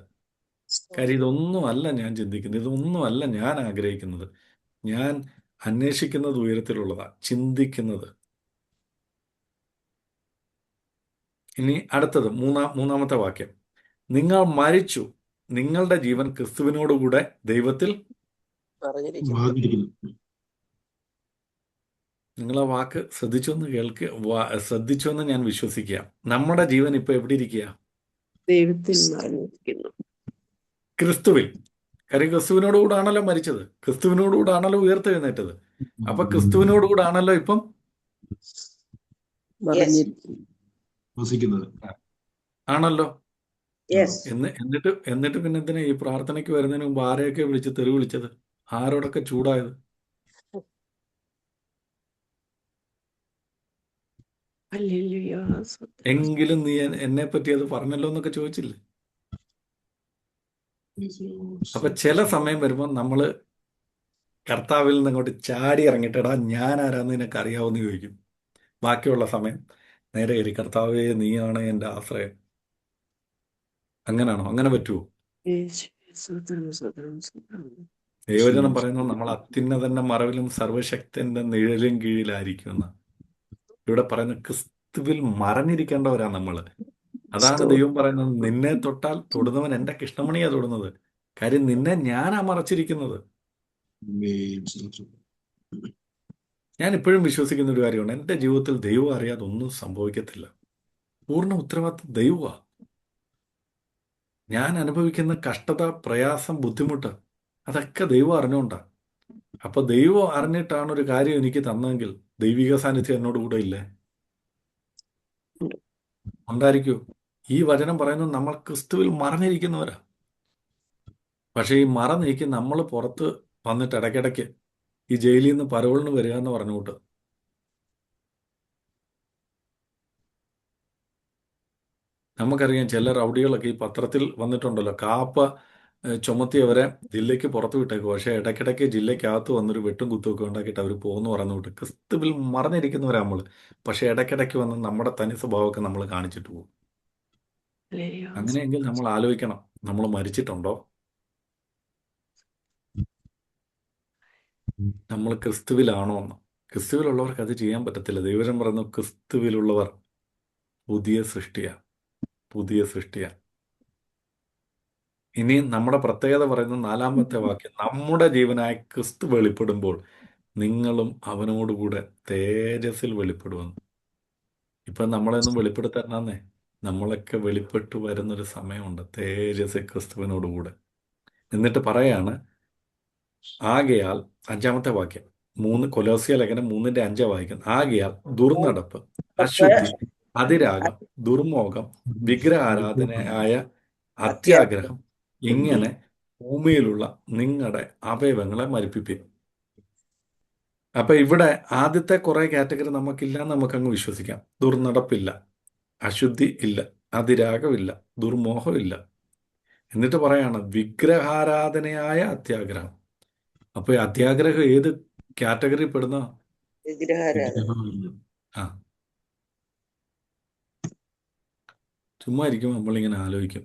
കാര്യം ഇതൊന്നുമല്ല ഞാൻ ചിന്തിക്കുന്നത്, ഇതൊന്നുമല്ല ഞാൻ ആഗ്രഹിക്കുന്നത്. ഞാൻ അന്വേഷിക്കുന്നത് ഉയരത്തിലുള്ളതാ, ചിന്തിക്കുന്നത്. ഇനി അടുത്തത് മൂന്നാമത്തെ വാക്യം. നിങ്ങൾ മരിച്ചു, നിങ്ങളുടെ ജീവൻ ക്രിസ്തുവിനോടുകൂടെ ദൈവത്തിൽ. ഭാഗിരിക്കുന്നു. നിങ്ങൾ ആ വാക്ക് ശ്രദ്ധിച്ചൊന്ന് ഞാൻ വിശ്വസിക്കുക. നമ്മുടെ ജീവൻ ഇപ്പൊ എവിടെ ഇരിക്കുക? ദൈവത്തിൽ മറഞ്ഞിരിക്കുന്നു. ക്രിസ്തുവിൽ. കാര്യം ക്രിസ്തുവിനോടുകൂടാണല്ലോ മരിച്ചത്, ക്രിസ്തുവിനോടുകൂടാണല്ലോ ഉയർത്തെഴുന്നേറ്റത്. അപ്പൊ ക്രിസ്തുവിനോടുകൂടാണല്ലോ ഇപ്പം മറഞ്ഞിരിക്കുന്നു. വസിക്കുന്നത്. ആണല്ലോ. യെസ്. എന്നിട്ട് പിന്നെ എന്തിനാ ഈ പ്രാർത്ഥനയ്ക്ക് വരുന്നതിന് മുമ്പ് ആരെയൊക്കെ വിളിച്ച് തെറി വിളിച്ചത്? ആരോടൊക്കെ ചൂടായത്? ഹല്ലേലൂയ. എങ്കിലും നീ എന്നെ പറ്റി അത് പറഞ്ഞല്ലോ എന്നൊക്കെ ചോദിച്ചില്ലേ? അപ്പൊ ചില സമയം വരുമ്പോൾ നമ്മള് കർത്താവിൽ നിന്ന് അങ്ങോട്ട് ചാടി ഇറങ്ങിയിട്ടടാ ഞാൻ ആരാന്ന് നിനക്ക് അറിയാവുന്ന ചോദിക്കും. ബാക്കിയുള്ള സമയം നേരെ കയറി കർത്താവേ നീയാണ് എൻ്റെ ആശ്രയം. അങ്ങനാണോ? അങ്ങനെ പറ്റുമോ? ദൈവജനം പറയുന്നത് നമ്മൾ അത്യുന്നതന്റെ മറവിലും സർവശക്തന്റെ നിഴലും കീഴിലായിരിക്കുമെന്ന്. ഇവിടെ പറയുന്ന ക്രിസ്തുവിൽ മറഞ്ഞിരിക്കേണ്ടവരാ നമ്മള്. അതാണ് ദൈവം പറയുന്നത്, നിന്നെ തൊട്ടാൽ തൊടുന്നവൻ എൻ്റെ കൃഷ്ണമണിയാ തൊടുന്നത്. കാര്യം നിന്നെ ഞാനാ മറച്ചിരിക്കുന്നത്. ഞാൻ ഇപ്പോഴും വിശ്വസിക്കുന്ന ഒരു കാര്യമാണ്, എൻ്റെ ജീവിതത്തിൽ ദൈവം അറിയാതെ ഒന്നും സംഭവിക്കത്തില്ല. പൂർണ്ണ ഉത്തരവാദിത്വം ദൈവമാ. ഞാൻ അനുഭവിക്കുന്ന കഷ്ടത, പ്രയാസം, ബുദ്ധിമുട്ട് അതൊക്കെ ദൈവം അറിഞ്ഞുകൊണ്ടാ. അപ്പൊ ദൈവം അറിഞ്ഞിട്ടാണ് ഒരു കാര്യം എനിക്ക് തന്നെങ്കിൽ ദൈവിക സാന്നിധ്യം എന്നോട് കൂടെ ഇല്ലേ? ഉണ്ടായിരിക്കൂ. ഈ വചനം പറയുന്നത് നമ്മൾ ക്രിസ്തുവിൽ മറഞ്ഞിരിക്കുന്നവരാ. പക്ഷെ ഈ മറഞ്ഞിരിക്കും നമ്മൾ പുറത്ത് വന്നിട്ട് ഇടയ്ക്കിടയ്ക്ക് ഈ ജയിലിൽ നിന്ന് പരോളിന് വരിക എന്ന് പറഞ്ഞുകൊണ്ട് നമുക്കറിയാം. ചില റൗഡികളൊക്കെ ഈ പത്രത്തിൽ വന്നിട്ടുണ്ടല്ലോ, കാപ്പ ചുമത്തിയവരെ ജില്ലയ്ക്ക് പുറത്ത് വിട്ടേക്കും, പക്ഷെ ഇടയ്ക്കിടയ്ക്ക് ജില്ലയ്ക്കകത്ത് വന്നൊരു വെട്ടും കുത്തുമൊക്കെ ഉണ്ടാക്കിയിട്ട് അവർ പോകുന്നു പറഞ്ഞു വിട്ട്. ക്രിസ്തുവിൽ മറഞ്ഞിരിക്കുന്നവരാ നമ്മൾ. പക്ഷെ ഇടയ്ക്കിടയ്ക്ക് വന്ന് നമ്മുടെ തനി സ്വഭാവമൊക്കെ നമ്മൾ കാണിച്ചിട്ട് പോകും. അങ്ങനെയെങ്കിൽ നമ്മൾ ആലോചിക്കണം, നമ്മൾ മരിച്ചിട്ടുണ്ടോ? നമ്മൾ ക്രിസ്തുവിലാണോ എന്ന്. ക്രിസ്തുവിലുള്ളവർക്ക് അത് ചെയ്യാൻ പറ്റത്തില്ല. ദൈവം പറയുന്നു, ക്രിസ്തുവിലുള്ളവർ പുതിയ സൃഷ്ടിയാ, പുതിയ സൃഷ്ടിയാ. ഇനി നമ്മുടെ പ്രത്യേകത പറയുന്ന 4-ാമത്തെ വാക്യം, നമ്മുടെ ജീവനായ ക്രിസ്തു വെളിപ്പെടുമ്പോൾ നിങ്ങളും അവനോടുകൂടെ തേജസ്സിൽ വെളിപ്പെടുമെന്ന്. ഇപ്പൊ നമ്മളെയൊന്നും വെളിപ്പെടുത്തരുന്നേ, നമ്മളൊക്കെ വെളിപ്പെട്ടു വരുന്നൊരു സമയമുണ്ട്, തേജസ് ക്രിസ്തുവിനോടുകൂടെ. എന്നിട്ട് പറയാണ്, ആകയാൽ 5-ാമത്തെ വാക്യം, കൊലോസ്യ ലേഖനം 3:5 വായിക്കുന്നു. ആകയാൽ ദുർനടപ്പ്, അശുദ്ധി, അതിരാഗം, ദുർമോഹം, വിഗ്രഹാരാധനയായ അത്യാഗ്രഹം ഇങ്ങനെ ഭൂമിയിലുള്ള നിങ്ങളുടെ അവയവങ്ങളെ മരിപ്പിപ്പിൻ. അപ്പൊ ഇവിടെ ആദ്യത്തെ കുറെ കാറ്റഗറി നമുക്കില്ലാന്ന് നമുക്കങ്ങ് വിശ്വസിക്കാം. ദുർനടപ്പില്ല, അശുദ്ധി ഇല്ല, അതിരാഗമില്ല, ദുർമോഹമില്ല. എന്നിട്ട് പറയാണ് വിഗ്രഹാരാധനയായ അത്യാഗ്രഹം. അപ്പൊ ഈ അത്യാഗ്രഹം ഏത് കാറ്റഗറി പെടുന്ന? ആ, ചുമ്മാ ഇരിക്കുമ്പോൾ നമ്മളിങ്ങനെ ആലോചിക്കും,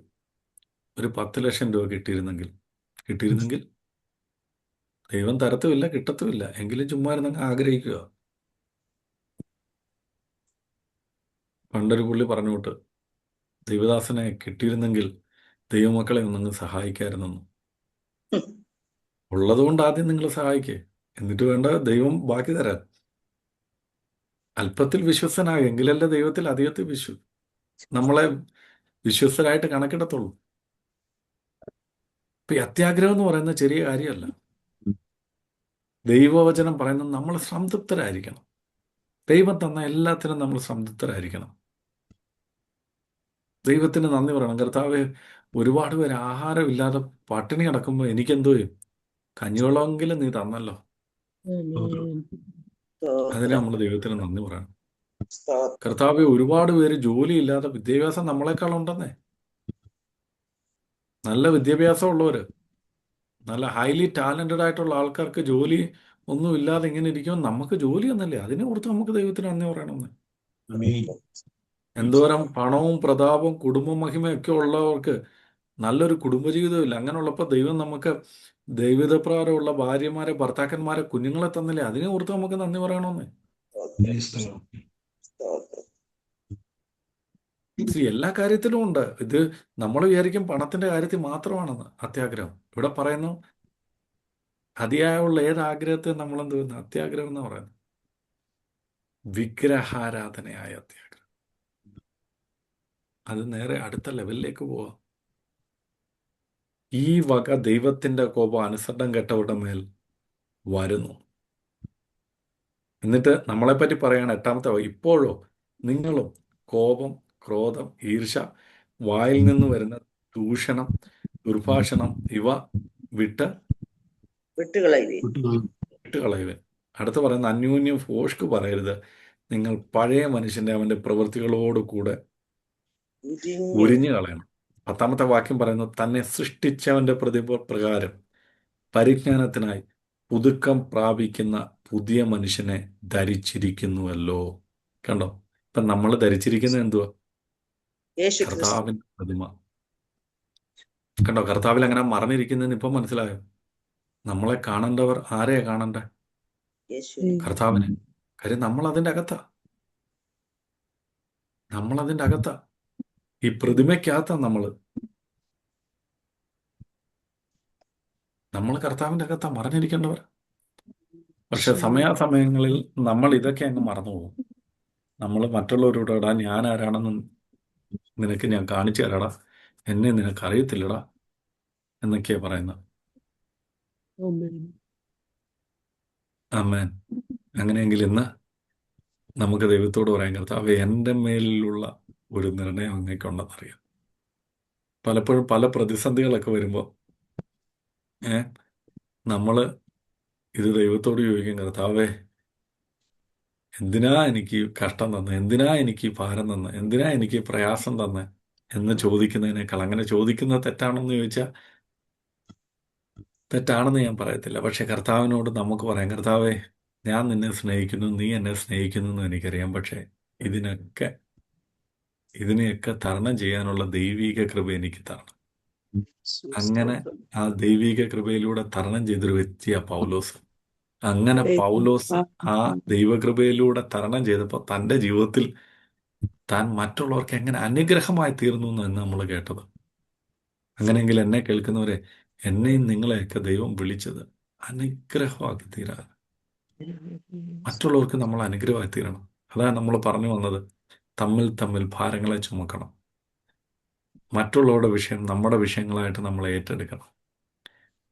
ഒരു 10 ലക്ഷം രൂപ കിട്ടിയിരുന്നെങ്കിൽ ദൈവം തരത്തുമില്ല, കിട്ടത്തുമില്ല, എങ്കിലും ചുമ്മാ ഇരുന്നങ്ങ് ആഗ്രഹിക്കുക. പണ്ടൊരു പുള്ളി പറഞ്ഞു വിട്ട്, ദൈവദാസനെ കിട്ടിയിരുന്നെങ്കിൽ ദൈവമക്കളെ ഒന്നങ്ങ് സഹായിക്കാമായിരുന്നു. ഉള്ളതുകൊണ്ട് ആദ്യം നിങ്ങൾ സഹായിക്കേ, എന്നിട്ട് വേണ്ട ദൈവം ബാക്കി തരാൻ. അല്പത്തിൽ വിശ്വസ്തനാകും, എങ്കിലല്ലേ ദൈവത്തിൽ അധികത്തിൽ നമ്മളെ വിശ്വസ്തരായിട്ട് കണക്കിടത്തുള്ളൂ. ഇപ്പൊ ഈ അത്യാഗ്രഹം എന്ന് പറയുന്നത് ചെറിയ കാര്യമല്ല. ദൈവവചനം പറയുന്നത് നമ്മൾ സംതൃപ്തരായിരിക്കണം. ദൈവം തന്ന എല്ലാത്തിനും നമ്മൾ സംതൃപ്തരായിരിക്കണം. ദൈവത്തിന് നന്ദി പറയണം. കർത്താവേ, ഒരുപാട് പേര് ആഹാരമില്ലാതെ പട്ടിണി കിടക്കുമ്പോൾ എനിക്കെന്തോ ചെയ്യും? കഞ്ഞിവെള്ളമെങ്കിലും നീ തന്നല്ലോ. അതിന് നമ്മൾ ദൈവത്തിന് നന്ദി പറയണം. കർത്താവെ, ഒരുപാട് പേര് ജോലിയില്ലാതെ വിദ്യാഭ്യാസം നമ്മളെക്കാളുണ്ടെന്നേ. നല്ല വിദ്യാഭ്യാസം ഉള്ളവര്, നല്ല ഹൈലി ടാലന്റഡ് ആയിട്ടുള്ള ആൾക്കാർക്ക് ജോലി ഒന്നും ഇല്ലാതെ ഇങ്ങനെ ഇരിക്കുമ്പോൾ നമുക്ക് ജോലി എന്നല്ലേ, അതിനെ ഓർത്ത് നമുക്ക് ദൈവത്തിന് നന്ദി പറയണമെന്ന്. ആമേൻ. എന്തോരം പണവും പ്രതാപവും കുടുംബ മഹിമയൊക്കെ ഉള്ളവർക്ക് നല്ലൊരു കുടുംബജീവിതമില്ല. അങ്ങനെയുള്ളപ്പോൾ ദൈവം നമുക്ക് ദൈവികപ്രകാരമുള്ള ഭാര്യമാരെ, ഭർത്താക്കന്മാരെ, കുഞ്ഞുങ്ങളെ തന്നില്ലേ, അതിനെ ഓർത്ത് നമുക്ക് നന്ദി പറയണമെന്ന്. സ്തോത്രം. എല്ലാ കാര്യത്തിലും ഉണ്ട്. ഇത് നമ്മൾ വിചാരിക്കും പണത്തിന്റെ കാര്യത്തിൽ മാത്രമാണെന്ന് അത്യാഗ്രഹം. ഇവിടെ പറയുന്നു അതിയായുള്ള ഏത് ആഗ്രഹത്തെ നമ്മൾ എന്ത് ചെയ്യുന്നു? അത്യാഗ്രഹം എന്ന് പറയുന്നത് വിഗ്രഹാരാധനയായ അത്യാഗ്രഹം. അത് നേരെ അടുത്ത ലെവലിലേക്ക് പോവാം. ഈ വക ദൈവത്തിന്റെ കോപം അനുസരണം കെട്ടവരുടെ മേൽ വരുന്നു. എന്നിട്ട് നമ്മളെപ്പറ്റി പറയാണ് 8-ാമത്തെ ഇപ്പോഴോ നിങ്ങളും കോപം, ക്രോധം, ഈർഷ, വായിൽ നിന്ന് വരുന്ന ദൂഷണം, ദുർഭാഷണം ഇവ വിട്ടുകളയുവൻ. അടുത്ത് പറയുന്ന അന്യോന്യം ഫോഷ്ക്ക് പറയരുത്. നിങ്ങൾ പഴയ മനുഷ്യന്റെ അവന്റെ പ്രവൃത്തികളോട് കൂടെ ഉരിഞ്ഞു കളയണം. 10-ാമത്തെ വാക്യം പറയുന്നു തന്നെ സൃഷ്ടിച്ചവന്റെ പ്രകാരം പരിജ്ഞാനത്തിനായി പുതുക്കം പ്രാപിക്കുന്ന പുതിയ മനുഷ്യനെ ധരിച്ചിരിക്കുന്നുവല്ലോ. കണ്ടോ, ഇപ്പൊ നമ്മൾ ധരിച്ചിരിക്കുന്നത് എന്തുവാ? കർത്താവിന്റെ പ്രതിമ. കണ്ടോ, കർത്താവിൽ അങ്ങനെ മറഞ്ഞിരിക്കുന്നതെന്ന് ഇപ്പം മനസ്സിലായോ? നമ്മളെ കാണേണ്ടവർ ആരെയാ കാണണ്ടേ? കർത്താവിനെ. കാര്യം നമ്മളതിൻ്റെ അകത്താ. ഈ പ്രതിമയ്ക്കകത്താ നമ്മൾ കർത്താവിൻ്റെ അകത്താ മറഞ്ഞിരിക്കേണ്ടവർ. പക്ഷെ സമയാസമയങ്ങളിൽ നമ്മൾ ഇതൊക്കെ അങ്ങ് മറന്നുപോകും. നമ്മൾ മറ്റുള്ളവരോടാ ഞാൻ ആരാണെന്നും നിനക്ക് ഞാൻ കാണിച്ചു തരാടാ, എന്നെ നിനക്ക് അറിയത്തില്ലടാ എന്നൊക്കെയാ പറയുന്നത്. ആമേൻ. അങ്ങനെയെങ്കിൽ ഇന്ന് നമുക്ക് ദൈവത്തോട് പറയാൻ, കർത്താവേ, എൻ്റെ മേലിലുള്ള ഒരു നിർണയം അങ്ങേക്കുണ്ടെന്നറിയാം. പലപ്പോഴും പല പ്രതിസന്ധികളൊക്കെ വരുമ്പോൾ നമ്മൾ ഇത് ദൈവത്തോട് ചോദിക്കും, കർത്താവേ, എന്തിനാ എനിക്ക് കഷ്ടം തന്നെ, എന്തിനാ എനിക്ക് ഭാരം തന്നെ, എന്തിനാ എനിക്ക് പ്രയാസം തന്നെ എന്ന് ചോദിക്കുന്നതിനേക്കാൾ, അങ്ങനെ ചോദിക്കുന്നത് തെറ്റാണെന്ന് ചോദിച്ചാൽ തെറ്റാണെന്ന് ഞാൻ പറയത്തില്ല. പക്ഷെ കർത്താവിനോട് നമുക്ക് പറയാം, കർത്താവേ, ഞാൻ നിന്നെ സ്നേഹിക്കുന്നു, നീ എന്നെ സ്നേഹിക്കുന്നു എന്ന് എനിക്കറിയാം. പക്ഷെ ഇതിനെയൊക്കെ തരണം ചെയ്യാനുള്ള ദൈവിക കൃപ എനിക്ക് തരണം. അങ്ങനെ ആ ദൈവിക കൃപയിലൂടെ തരണം ചെയ്തൊരു വ്യക്തിയാ പൗലോസ്. അങ്ങനെ പൗലോസ് ആ ദൈവകൃപയിലൂടെ തരണം ചെയ്തപ്പോൾ തൻ്റെ ജീവിതത്തിൽ താൻ മറ്റുള്ളവർക്ക് എങ്ങനെ അനുഗ്രഹമായി തീർന്നു എന്ന് നമ്മൾ കേട്ടത്. അങ്ങനെയെങ്കിൽ എന്നെ കേൾക്കുന്നവരെ, എന്നെയും നിങ്ങളെയൊക്കെ ദൈവം വിളിച്ചത് അനുഗ്രഹമാക്കി തീരാൻ. മറ്റുള്ളവർക്ക് നമ്മൾ അനുഗ്രഹമായി തീരണം. അതാണ് നമ്മൾ പറഞ്ഞു വന്നത്, തമ്മിൽ ഭാരങ്ങളെ ചുമക്കണം. മറ്റുള്ളവരുടെ വിഷയം നമ്മുടെ വിഷയങ്ങളായിട്ട് നമ്മൾ ഏറ്റെടുക്കണം.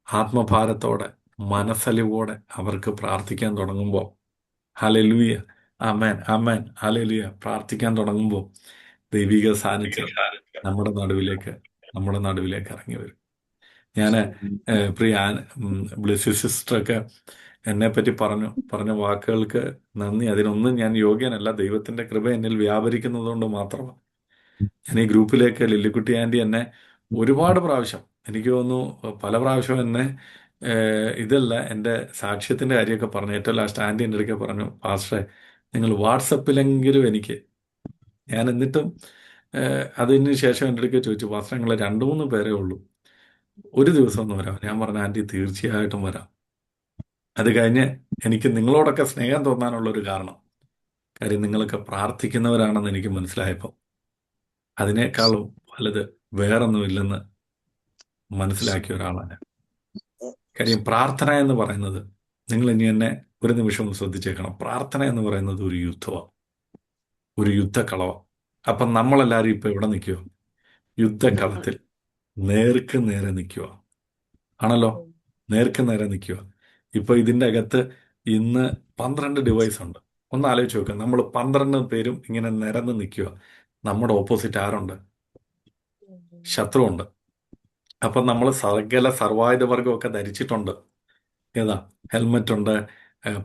ആത്മഭാരത്തോടെ, മനസ്സലിവോടെ അവർക്ക് പ്രാർത്ഥിക്കാൻ തുടങ്ങുമ്പോൾ, ഹല്ലേലൂയ, ആമേൻ, ആമേൻ, ഹല്ലേലൂയ, പ്രാർത്ഥിക്കാൻ തുടങ്ങുമ്പോൾ ദൈവിക സാന്നിധ്യം നമ്മുടെ നടുവിലേക്ക് ഇറങ്ങി വരും. ഞാൻ പ്രിയ ബ്ലെസ്സി സിസ്റ്ററൊക്കെ എന്നെപ്പറ്റി പറഞ്ഞ വാക്കുകൾക്ക് നന്ദി. അതിനൊന്നും ഞാൻ യോഗ്യനല്ല. ദൈവത്തിൻ്റെ കൃപ എന്നിൽ വ്യാപരിക്കുന്നത് കൊണ്ട് മാത്രമാണ്. ഞാൻ ഈ ഗ്രൂപ്പിലേക്ക് ലില്ലിക്കുട്ടി ആൻറ്റി എന്നെ ഒരുപാട് പ്രാവശ്യം, എനിക്ക് തോന്നുന്നു പല പ്രാവശ്യം എന്നെ ഇതല്ല എൻ്റെ സാക്ഷ്യത്തിൻ്റെ കാര്യമൊക്കെ പറഞ്ഞു. ഏറ്റവും ലാസ്റ്റ് ആൻറ്റി എൻ്റെ അടുക്കെ പറഞ്ഞു, പാസ്റ്ററെ, നിങ്ങൾ വാട്സപ്പിലെങ്കിലും ഞാൻ എന്നിട്ടും അതിന് ശേഷം എൻ്റെ അടുക്കെ ചോദിച്ചു, പാസ്റ്ററെ, നിങ്ങൾ 2-3 പേരേ ഉള്ളൂ, ഒരു ദിവസം ഒന്ന് വരാം. ഞാൻ പറഞ്ഞു, ആൻറ്റി തീർച്ചയായിട്ടും വരാം. അത് കഴിഞ്ഞ് എനിക്ക് നിങ്ങളോടൊക്കെ സ്നേഹം തോന്നാനുള്ളൊരു കാര്യം നിങ്ങളൊക്കെ പ്രാർത്ഥിക്കുന്നവരാണെന്ന് എനിക്ക് മനസ്സിലായപ്പോൾ അതിനേക്കാളും വലുത് വേറൊന്നുമില്ലെന്ന് മനസ്സിലാക്കിയ ഒരാളാണ്. കാര്യം പ്രാർത്ഥന എന്ന് പറയുന്നത്, നിങ്ങൾ ഇനി എന്നെ ഒരു നിമിഷം ശ്രദ്ധിച്ചേക്കണം, പ്രാർത്ഥന എന്ന് പറയുന്നത് ഒരു യുദ്ധമാണ്, ഒരു യുദ്ധക്കളമാണ്. അപ്പം നമ്മളെല്ലാവരും ഇപ്പം എവിടെ നിൽക്കുമോ? യുദ്ധക്കളത്തിൽ നേർക്ക് നേരെ നിൽക്കുക ആണല്ലോ, നേർക്ക് നേരെ നിൽക്കുക. ഇപ്പൊ ഇതിൻ്റെ അകത്ത് ഇന്ന് 12 ഡിവൈസ് ഉണ്ട്. ഒന്ന് ആലോചിച്ച് നോക്കുക, നമ്മൾ 12 പേരും ഇങ്ങനെ നിരന്ന് നിൽക്കുക. നമ്മുടെ ഓപ്പോസിറ്റ് ആരുണ്ട്? ശത്രുവുണ്ട്. അപ്പം നമ്മൾ സകല സർവായുധവർഗമൊക്കെ ധരിച്ചിട്ടുണ്ട്. ഏതാ? ഹെൽമെറ്റ് ഉണ്ട്,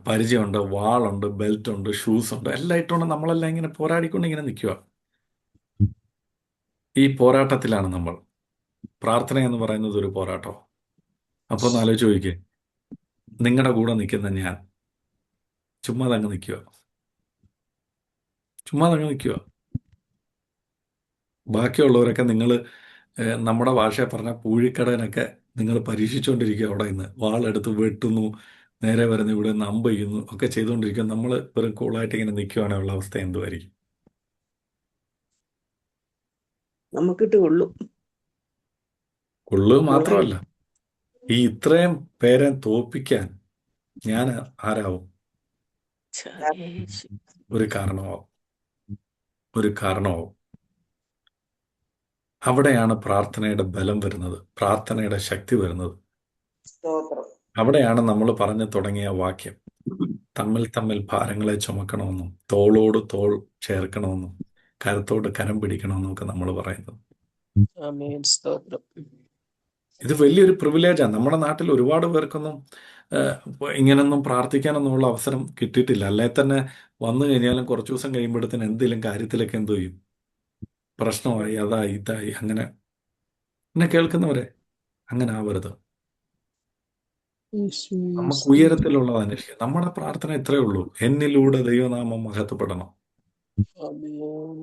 പരിചയമുണ്ട്, വാളുണ്ട്, ബെൽറ്റ് ഉണ്ട്, ഷൂസ് ഉണ്ട്, എല്ലാം ഇട്ടുകൊണ്ട് നമ്മളെല്ലാം ഇങ്ങനെ പോരാടിക്കൊണ്ട് ഇങ്ങനെ നിൽക്കുക. ഈ പോരാട്ടത്തിലാണ് നമ്മൾ. പ്രാർത്ഥന എന്ന് പറയുന്നത് ഒരു പോരാട്ടം. അപ്പോൾ ഒന്ന് ആലോചിച്ച് ചോദിക്കേ, നിങ്ങളുടെ കൂടെ നിൽക്കുന്ന ഞാൻ ചുമ്മാതങ്ങ് നിൽക്കുക, ചുമ്മാതങ്ങ് നിൽക്കുക. ബാക്കിയുള്ളവരൊക്കെ നിങ്ങൾ നമ്മുടെ ഭാഷയെ പറഞ്ഞ പൂഴിക്കടനൊക്കെ നിങ്ങൾ പരീക്ഷിച്ചുകൊണ്ടിരിക്കുക. അവിടെ നിന്ന് വാളെടുത്ത് വെട്ടുന്നു, നേരെ വരുന്ന ഇവിടെ നിന്ന് അമ്പ് ചെയ്യുന്നു ഒക്കെ ചെയ്തുകൊണ്ടിരിക്കുക. നമ്മൾ വെറും കൂളായിട്ട് ഇങ്ങനെ നിൽക്കുകയാണെന്നുള്ള അവസ്ഥ എന്തുമായിരിക്കും? നമുക്കിട്ട് കൊള്ളും. കൊള്ളുക കൂളായി. മാത്രമല്ല, ഈ ഇത്രയും പേരെ തോൽപ്പിക്കാൻ ഞാൻ ആരാവും? ഒരു കാരണമാവും, ഒരു കാരണമാവും. അവിടെയാണ് പ്രാർത്ഥനയുടെ ബലം വരുന്നത്, പ്രാർത്ഥനയുടെ ശക്തി വരുന്നത്. സ്തോത്രം. അവിടെയാണ് നമ്മൾ പറഞ്ഞു തുടങ്ങിയ വാക്യം, തമ്മിൽ തമ്മിൽ ഭാരങ്ങളെ ചുമക്കണമെന്നും തോളോട് തോൾ ചേർക്കണമെന്നും കരത്തോട് കരം പിടിക്കണമെന്നും ഒക്കെ നമ്മൾ പറയുന്നത്. ആമേൻ. സ്തോത്രം. ഇത് വലിയൊരു പ്രിവിലേജാണ്. നമ്മുടെ നാട്ടിൽ ഒരുപാട് പേർക്കൊന്നും ഇങ്ങനൊന്നും പ്രാർത്ഥിക്കാനൊന്നുമുള്ള അവസരം കിട്ടിയിട്ടില്ല. അല്ലെ തന്നെ വന്നു കഴിഞ്ഞാലും കുറച്ച് ദിവസം കഴിയുമ്പോഴത്തേന് എന്തെങ്കിലും കാര്യത്തിലൊക്കെ എന്തു ചെയ്യും? പ്രശ്നമായി, അതായി, ഇതായി, അങ്ങനെ. എന്നെ കേൾക്കുന്നവരെ, അങ്ങനെ ആവരുത്. നമുക്ക് ഉയരത്തിലുള്ളത് അന്വേഷിക്കാം. നമ്മുടെ പ്രാർത്ഥന ഇത്രയേ ഉള്ളൂ, എന്നിലൂടെ ദൈവനാമം മഹത്വപ്പെടണം, ആമേൻ.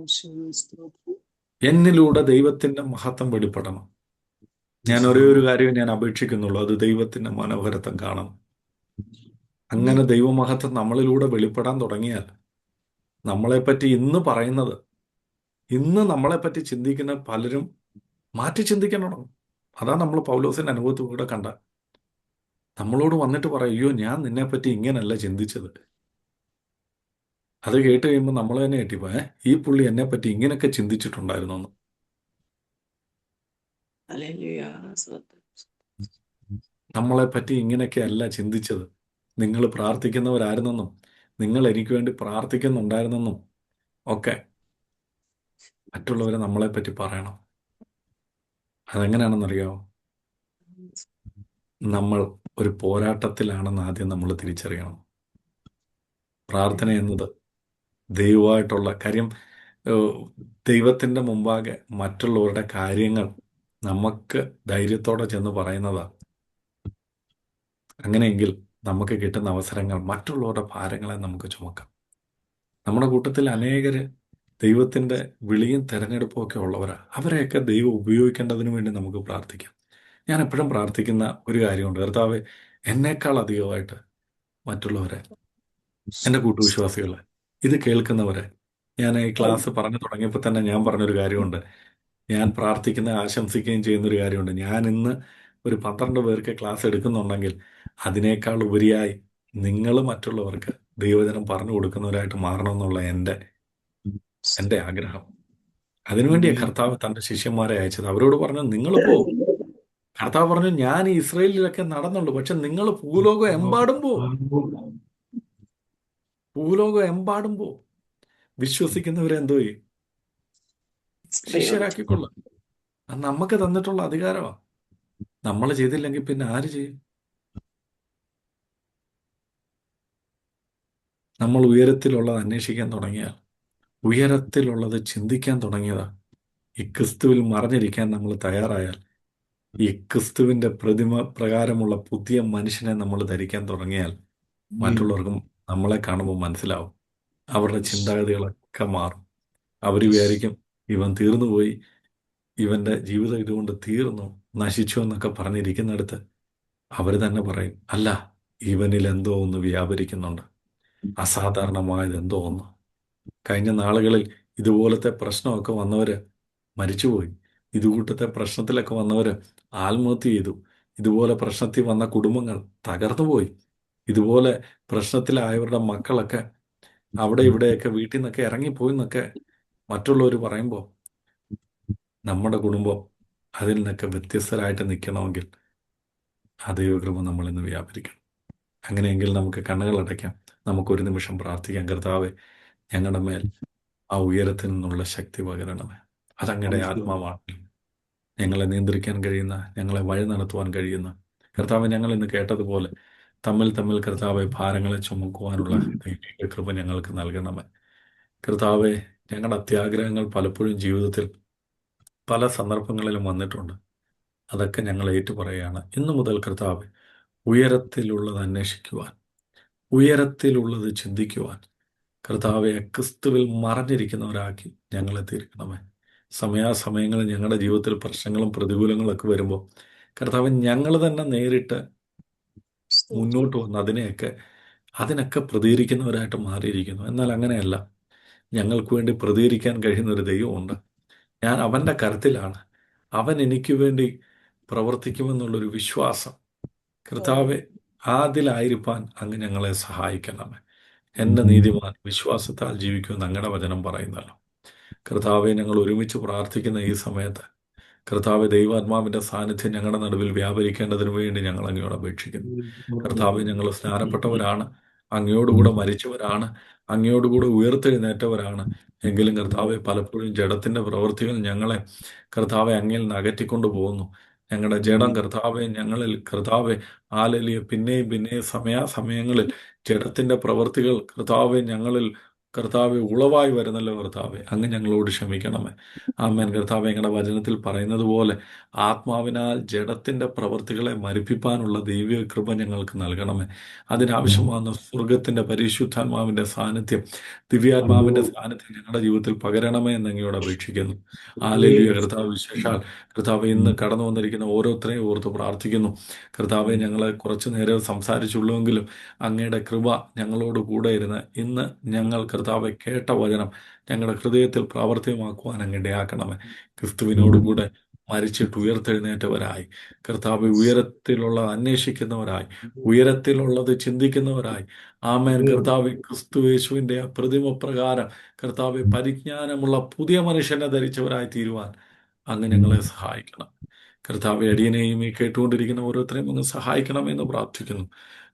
സ്തോത്രം. എന്നിലൂടെ ദൈവത്തിന്റെ മഹത്വം വെളിപ്പെടണം. ഞാൻ ഒരേ ഒരു കാര്യം ഞാൻ അപേക്ഷിക്കുന്നുള്ളൂ, അത് ദൈവത്തിന്റെ മനോഹരത്വം കാണണം. അങ്ങനെ ദൈവമഹത്വം നമ്മളിലൂടെ വെളിപ്പെടാൻ തുടങ്ങിയാൽ നമ്മളെപ്പറ്റി ഇന്ന് പറയുന്നത്, ഇന്ന് നമ്മളെപ്പറ്റി ചിന്തിക്കുന്ന പലരും മാറ്റി ചിന്തിക്കാൻ തുടങ്ങും. അതാ നമ്മൾ പൗലോസിന്റെ അനുഭവത്തിലൂടെ കണ്ട. നമ്മളോട് വന്നിട്ട് പറയും, അയ്യോ ഞാൻ നിന്നെപ്പറ്റി ഇങ്ങനല്ല ചിന്തിച്ചത്. അത് കേട്ട് കഴിയുമ്പോൾ നമ്മൾ തന്നെ കേട്ടിപ്പോ, ഈ പുള്ളി എന്നെപ്പറ്റി ഇങ്ങനെയൊക്കെ ചിന്തിച്ചിട്ടുണ്ടായിരുന്നു എന്ന്. ഹല്ലേലൂയ. സ്തോത്രം. നമ്മളെപ്പറ്റി ഇങ്ങനെയൊക്കെ അല്ല ചിന്തിച്ചത്. നിങ്ങൾ പ്രാർത്ഥിക്കുന്നവരായിരുന്നെന്നും നിങ്ങൾ എനിക്ക് വേണ്ടി പ്രാർത്ഥിക്കുന്നുണ്ടായിരുന്നെന്നും ഒക്കെ മറ്റുള്ളവരെ നമ്മളെപ്പറ്റി പറയണം. അതെങ്ങനെയാണെന്നറിയാമോ? നമ്മൾ ഒരു പോരാട്ടത്തിലാണെന്ന് ആദ്യം നമ്മൾ തിരിച്ചറിയണം. പ്രാർത്ഥന എന്നത് ദൈവമായിട്ടുള്ള കാര്യം, ദൈവത്തിൻ്റെ മുമ്പാകെ മറ്റുള്ളവരുടെ കാര്യങ്ങൾ നമുക്ക് ധൈര്യത്തോടെ ചെന്ന് പറയുന്നതാണ്. അങ്ങനെയെങ്കിൽ നമുക്ക് കിട്ടുന്ന അവസരങ്ങൾ മറ്റുള്ളവരുടെ ഭാരങ്ങളെ നമുക്ക് ചുമക്കാം. നമ്മുടെ കൂട്ടത്തിൽ അനേകര് ദൈവത്തിൻ്റെ വിളിയും തെരഞ്ഞെടുപ്പും ഒക്കെ ഉള്ളവരാണ്. അവരെയൊക്കെ ദൈവം ഉപയോഗിക്കേണ്ടതിന് വേണ്ടി നമുക്ക് പ്രാർത്ഥിക്കാം. ഞാൻ എപ്പോഴും പ്രാർത്ഥിക്കുന്ന ഒരു കാര്യമുണ്ട്, കർത്താവേ എന്നേക്കാൾ അധികമായിട്ട് മറ്റുള്ളവരെ, എൻ്റെ കൂട്ടുവിശ്വാസികളെ, ഇത് കേൾക്കുന്നവരെ. ഞാൻ ഈ ക്ലാസ് പറഞ്ഞു തുടങ്ങിയപ്പോൾ തന്നെ ഞാൻ പറഞ്ഞൊരു കാര്യമുണ്ട്, ഞാൻ പ്രാർത്ഥിക്കുന്ന ആശംസിക്കുകയും ചെയ്യുന്നൊരു കാര്യമുണ്ട്. ഞാൻ ഇന്ന് ഒരു 12 പേർക്ക് ക്ലാസ് എടുക്കുന്നുണ്ടെങ്കിൽ അതിനേക്കാൾ ഉപരിയായി നിങ്ങൾ മറ്റുള്ളവർക്ക് ദൈവജനം പറഞ്ഞു കൊടുക്കുന്നവരായിട്ട് മാറണമെന്നുള്ള എൻ്റെ ആഗ്രഹം. അതിനുവേണ്ടിയാണ് കർത്താവ് തൻ്റെ ശിഷ്യന്മാരെ അയച്ചത്. അവരോട് പറഞ്ഞു, നിങ്ങൾ പോ. കർത്താവ് പറഞ്ഞു, ഞാൻ ഈ ഇസ്രയേലിലൊക്കെ നടന്നുള്ളൂ, പക്ഷെ നിങ്ങൾ ഭൂലോകം എമ്പാടും പോ, ഭൂലോകം എമ്പാടും പോ. വിശ്വസിക്കുന്നവരെ എന്തോ ചെയ്യും? ശിഷ്യരാക്കിക്കൊള്ളും. അത് നമുക്ക് തന്നിട്ടുള്ള അധികാരമാണ്. നമ്മൾ ചെയ്തില്ലെങ്കിൽ പിന്നെ ആര് ചെയ്യും? നമ്മൾ ഉയരത്തിലുള്ളത് അന്വേഷിക്കാൻ തുടങ്ങിയാൽ, ഉയരത്തിലുള്ളത് ചിന്തിക്കാൻ തുടങ്ങിയതാ, ഈ ക്രിസ്തുവിൽ മറഞ്ഞിരിക്കാൻ നമ്മൾ തയ്യാറായാൽ, ഈ ക്രിസ്തുവിന്റെ പ്രതിമ പ്രകാരമുള്ള പുതിയ മനുഷ്യനെ നമ്മൾ ധരിക്കാൻ തുടങ്ങിയാൽ, മറ്റുള്ളവർക്കും നമ്മളെ കാണുമ്പോൾ മനസ്സിലാവും. അവരുടെ ചിന്താഗതികളൊക്കെ മാറും. അവർ വിചാരിക്കും, ഇവൻ തീർന്നുപോയി, ഇവന്റെ ജീവിതം ഇതുകൊണ്ട് തീർന്നു, നശിച്ചു എന്നൊക്കെ പറഞ്ഞിരിക്കുന്നിടത്ത് അവർ തന്നെ പറയും, അല്ല, ഇവനിൽ എന്തോ ഒന്ന് വ്യാപരിക്കുന്നുണ്ട്, അസാധാരണമായത് എന്തോ ഒന്ന്. കഴിഞ്ഞ നാളുകളിൽ ഇതുപോലത്തെ പ്രശ്നമൊക്കെ വന്നവര് മരിച്ചുപോയി. ഇതുകൂട്ടത്തെ പ്രശ്നത്തിലൊക്കെ വന്നവര് ആത്മഹത്യ ചെയ്തു. ഇതുപോലെ പ്രശ്നത്തിൽ വന്ന കുടുംബങ്ങൾ തകർന്നുപോയി. ഇതുപോലെ പ്രശ്നത്തിലായവരുടെ മക്കളൊക്കെ അവിടെ ഇവിടെയൊക്കെ വീട്ടിൽ നിന്നൊക്കെ ഇറങ്ങിപ്പോയി എന്നൊക്കെ മറ്റുള്ളവർ പറയുമ്പോൾ നമ്മുടെ കുടുംബം അതിൽ നിന്നൊക്കെ വ്യത്യസ്തരായിട്ട് നിൽക്കണമെങ്കിൽ ആ ദൈവകൃപ നമ്മളിന്ന് വ്യാപരിക്കണം. അങ്ങനെയെങ്കിൽ നമുക്ക് കണ്ണുകൾ അടയ്ക്കാം, നമുക്കൊരു നിമിഷം പ്രാർത്ഥിക്കാം. കർത്താവേ, ഞങ്ങളുടെ മേൽ ആ ഉയരത്തിൽ നിന്നുള്ള ശക്തി പകരണമേ. അതങ്ങയുടെ ആത്മാവാണ്. ഞങ്ങളെ നിയന്ത്രിക്കാൻ കഴിയുന്ന, ഞങ്ങളെ വഴി നടത്തുവാൻ കഴിയുന്ന കർത്താവ്, ഞങ്ങൾ ഇന്ന് കേട്ടതുപോലെ തമ്മിൽ തമ്മിൽ കർത്താവെ ഭാരങ്ങളെ ചുമക്കുവാനുള്ള ദൈവിക കൃപ ഞങ്ങൾക്ക് നൽകണമേ. കർത്താവെ, ഞങ്ങളുടെ അത്യാഗ്രഹങ്ങൾ പലപ്പോഴും ജീവിതത്തിൽ പല സന്ദർഭങ്ങളിലും വന്നിട്ടുണ്ട്. അതൊക്കെ ഞങ്ങൾ ഏറ്റുപറയുകയാണ്. ഇന്നു മുതൽ കർത്താവ് ഉയരത്തിലുള്ളത് അന്വേഷിക്കുവാൻ, ഉയരത്തിലുള്ളത് ചിന്തിക്കുവാൻ, കർത്താവെ ക്രിസ്തുവിൽ മറഞ്ഞിരിക്കുന്നവരാക്കി ഞങ്ങളെ തീർക്കണമേ. സമയാസമയങ്ങളിൽ ഞങ്ങളുടെ ജീവിതത്തിൽ പ്രശ്നങ്ങളും പ്രതികൂലങ്ങളൊക്കെ വരുമ്പോൾ കർത്താവ് ഞങ്ങൾ തന്നെ നേരിട്ട് മുന്നോട്ട് വന്ന് അതിനൊക്കെ പ്രതികരിക്കുന്നവരായിട്ട് മാറിയിരിക്കുന്നു. എന്നാൽ അങ്ങനെയല്ല, ഞങ്ങൾക്ക് വേണ്ടി പ്രതികരിക്കാൻ കഴിയുന്ന ഒരു ദൈവമുണ്ട്. ഞാൻ അവൻ്റെ കരുത്തിലാണ്, അവൻ എനിക്ക് വേണ്ടി പ്രവർത്തിക്കുമെന്നുള്ളൊരു വിശ്വാസം കർത്താവെ, അതിലായിരിക്കാൻ അങ്ങ് ഞങ്ങളെ സഹായിക്കണമേ. എൻ്റെ നീതിമാൻ വിശ്വാസത്താൽ ജീവിക്കുമെന്ന് അങ്ങയുടെ വചനം പറയുന്നല്ലോ. കർത്താവെ, ഞങ്ങൾ ഒരുമിച്ച് പ്രാർത്ഥിക്കുന്ന ഈ സമയത്ത് കർത്താവെ, ദൈവാത്മാവിൻ്റെ സാന്നിധ്യം ഞങ്ങളുടെ നടുവിൽ വ്യാപരിക്കേണ്ടതിന് വേണ്ടി ഞങ്ങൾ അങ്ങയോട് അപേക്ഷിക്കുന്നു. കർത്താവെ, ഞങ്ങൾ സ്നാനപ്പെട്ടവരാണ്, അങ്ങയോടുകൂടെ മരിച്ചവരാണ്, അങ്ങയോടുകൂടെ ഉയർത്തെഴുന്നേറ്റവരാണ്. എങ്കിലും കർത്താവെ, പലപ്പോഴും ജഡത്തിൻ്റെ പ്രവൃത്തികൾ ഞങ്ങളെ കർത്താവെ അങ്ങിൽ നിന്ന് അകറ്റിക്കൊണ്ടു പോകുന്നു. ഞങ്ങളുടെ ജഡം കർത്താവെ ഞങ്ങളിൽ കർത്താവെ പിന്നെയും സമയാസമയങ്ങളിൽ ജഡത്തിൻ്റെ പ്രവൃത്തികൾ കർത്താവെ ഞങ്ങളിൽ കർത്താവെ ഉളവായി വരുന്നല്ലോ. കർത്താവെ, അങ്ങ് ഞങ്ങളോട് ക്ഷമിക്കണമേ. ആമേൻ. കർത്താവെ, ഞങ്ങളുടെ വചനത്തിൽ പറയുന്നത് പോലെ ആത്മാവിനാൽ ജഡത്തിൻ്റെ പ്രവൃത്തികളെ മരിപ്പിപ്പാനുള്ള ദൈവിക കൃപ ഞങ്ങൾക്ക് നൽകണമേ. അതിനാവശ്യമാകുന്ന സ്വർഗത്തിൻ്റെ പരിശുദ്ധാത്മാവിൻ്റെ സാന്നിധ്യം, ദിവ്യാത്മാവിൻ്റെ സാന്നിധ്യം ഞങ്ങളുടെ ജീവിതത്തിൽ പകരണമേ എന്ന് അങ്ങയോട് അപേക്ഷിക്കുന്നു. ഹല്ലേലൂയ. കർത്താവ്, വിശേഷാൽ കർത്താവ് ഇന്ന് കടന്നു വന്നിരിക്കുന്ന ഓരോരുത്തരെയും ഓർത്ത് പ്രാർത്ഥിക്കുന്നു. കർത്താവെ, ഞങ്ങൾ കുറച്ചു നേരം സംസാരിച്ചുള്ളൂവെങ്കിലും അങ്ങയുടെ കൃപ ഞങ്ങളോട് കൂടെ ഇരുന്ന് ഇന്ന് ഞങ്ങൾ കർത്താവെ കേട്ട വചനം ഞങ്ങളുടെ ഹൃദയത്തിൽ പ്രാവർത്തികമാക്കുവാൻ അങ്ങ് ഇടയാക്കണമേ. ക്രിസ്തുവിനോടുകൂടെ മരിച്ചിട്ട് ഉയർത്തെഴുന്നേറ്റവരായി കർത്താവ് ഉയരത്തിലുള്ളത് അന്വേഷിക്കുന്നവരായി, ഉയരത്തിലുള്ളത് ചിന്തിക്കുന്നവരായി, ആമേൻ കർത്താവ്, ക്രിസ്തുയേശുവിൻ്റെ പ്രതിമ പ്രകാരം കർത്താവ് പരിജ്ഞാനമുള്ള പുതിയ മനുഷ്യനെ ധരിച്ചവരായി തീരുവാൻ അങ്ങ് ഞങ്ങളെ സഹായിക്കണം. കർത്താവെ, അടിയനെയും ഈ കേട്ടുകൊണ്ടിരിക്കുന്ന ഓരോരുത്തരെയും അങ്ങ് സഹായിക്കണമെന്ന് പ്രാർത്ഥിക്കുന്നു.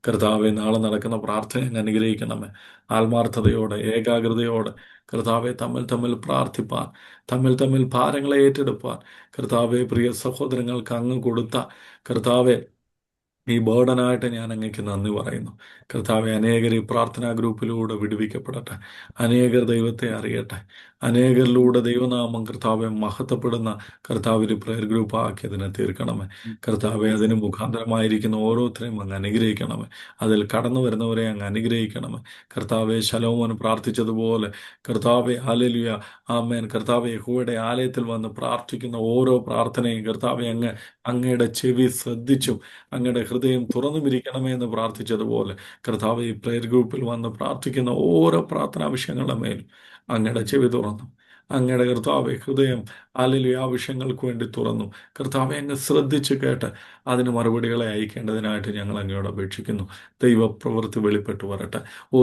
കർത്താവെ, നാളെ നടക്കുന്ന പ്രാർത്ഥന അനുഗ്രഹിക്കണമേ. ആത്മാർത്ഥതയോടെ, ഏകാഗ്രതയോടെ കർത്താവെ തമ്മിൽ പ്രാർത്ഥിപ്പാൻ, തമ്മിൽ ഭാരങ്ങളെ ഏറ്റെടുപ്പാൻ കർത്താവെ, പ്രിയ സഹോദരങ്ങൾക്ക് അങ്ങ് കൊടുത്ത കർത്താവെ ഈ ബേർഡനായിട്ട് ഞാൻ അങ്ങേക്ക് നന്ദി പറയുന്നു. കർത്താവെ, അനേകർ ഈ പ്രാർത്ഥനാ ഗ്രൂപ്പിലൂടെ വിടുവിക്കപ്പെടട്ടെ, അനേകർ ദൈവത്തെ അറിയട്ടെ, അനേകരിലൂടെ ദൈവനാമം കർത്താവെ മഹത്വപ്പെടുന്ന കർത്താവ് ഒരു പ്രയർ ഗ്രൂപ്പ് ആക്കി അതിനെ തീർക്കണമേ. കർത്താവെ, അതിന് മുഖാന്തരമായിരിക്കുന്ന ഓരോരുത്തരെയും അങ്ങ് അനുഗ്രഹിക്കണമേ. അതിൽ കടന്നു വരുന്നവരെ അങ്ങ് അനുഗ്രഹിക്കണമേ. കർത്താവെ, ശലോമോൻ പ്രാർത്ഥിച്ചതുപോലെ കർത്താവെ, ഹല്ലേലൂയ, ആമേൻ, കർത്താവെ, യഹോവയുടെ ആലയത്തിൽ വന്ന് പ്രാർത്ഥിക്കുന്ന ഓരോ പ്രാർത്ഥനയും കർത്താവെ അങ്ങയുടെ ചെവി ശ്രദ്ധിച്ചും അങ്ങയുടെ ഹൃദയം തുറന്നുമിരിക്കണമേ എന്ന് പ്രാർത്ഥിച്ചതുപോലെ കർത്താവ് ഈ പ്രയർ ഗ്രൂപ്പിൽ വന്ന് പ്രാർത്ഥിക്കുന്ന ഓരോ പ്രാർത്ഥനാ വിഷയങ്ങളുടെ മേലും അങ്ങയുടെ ചെവി തുറന്നു, അങ്ങയുടെ കർത്താവെ ഹൃദയം ഹല്ലേലൂയ ആ വിഷയങ്ങൾക്ക് വേണ്ടി തുറന്നു കർത്താവെ അങ്ങ് ശ്രദ്ധിച്ച് കേട്ട് അതിന് മറുപടികളെ അയക്കേണ്ടതിനായിട്ട് ഞങ്ങൾ അങ്ങയോട് അപേക്ഷിക്കുന്നു. ദൈവപ്രവൃത്തി വെളിപ്പെട്ടു വരട്ടെ.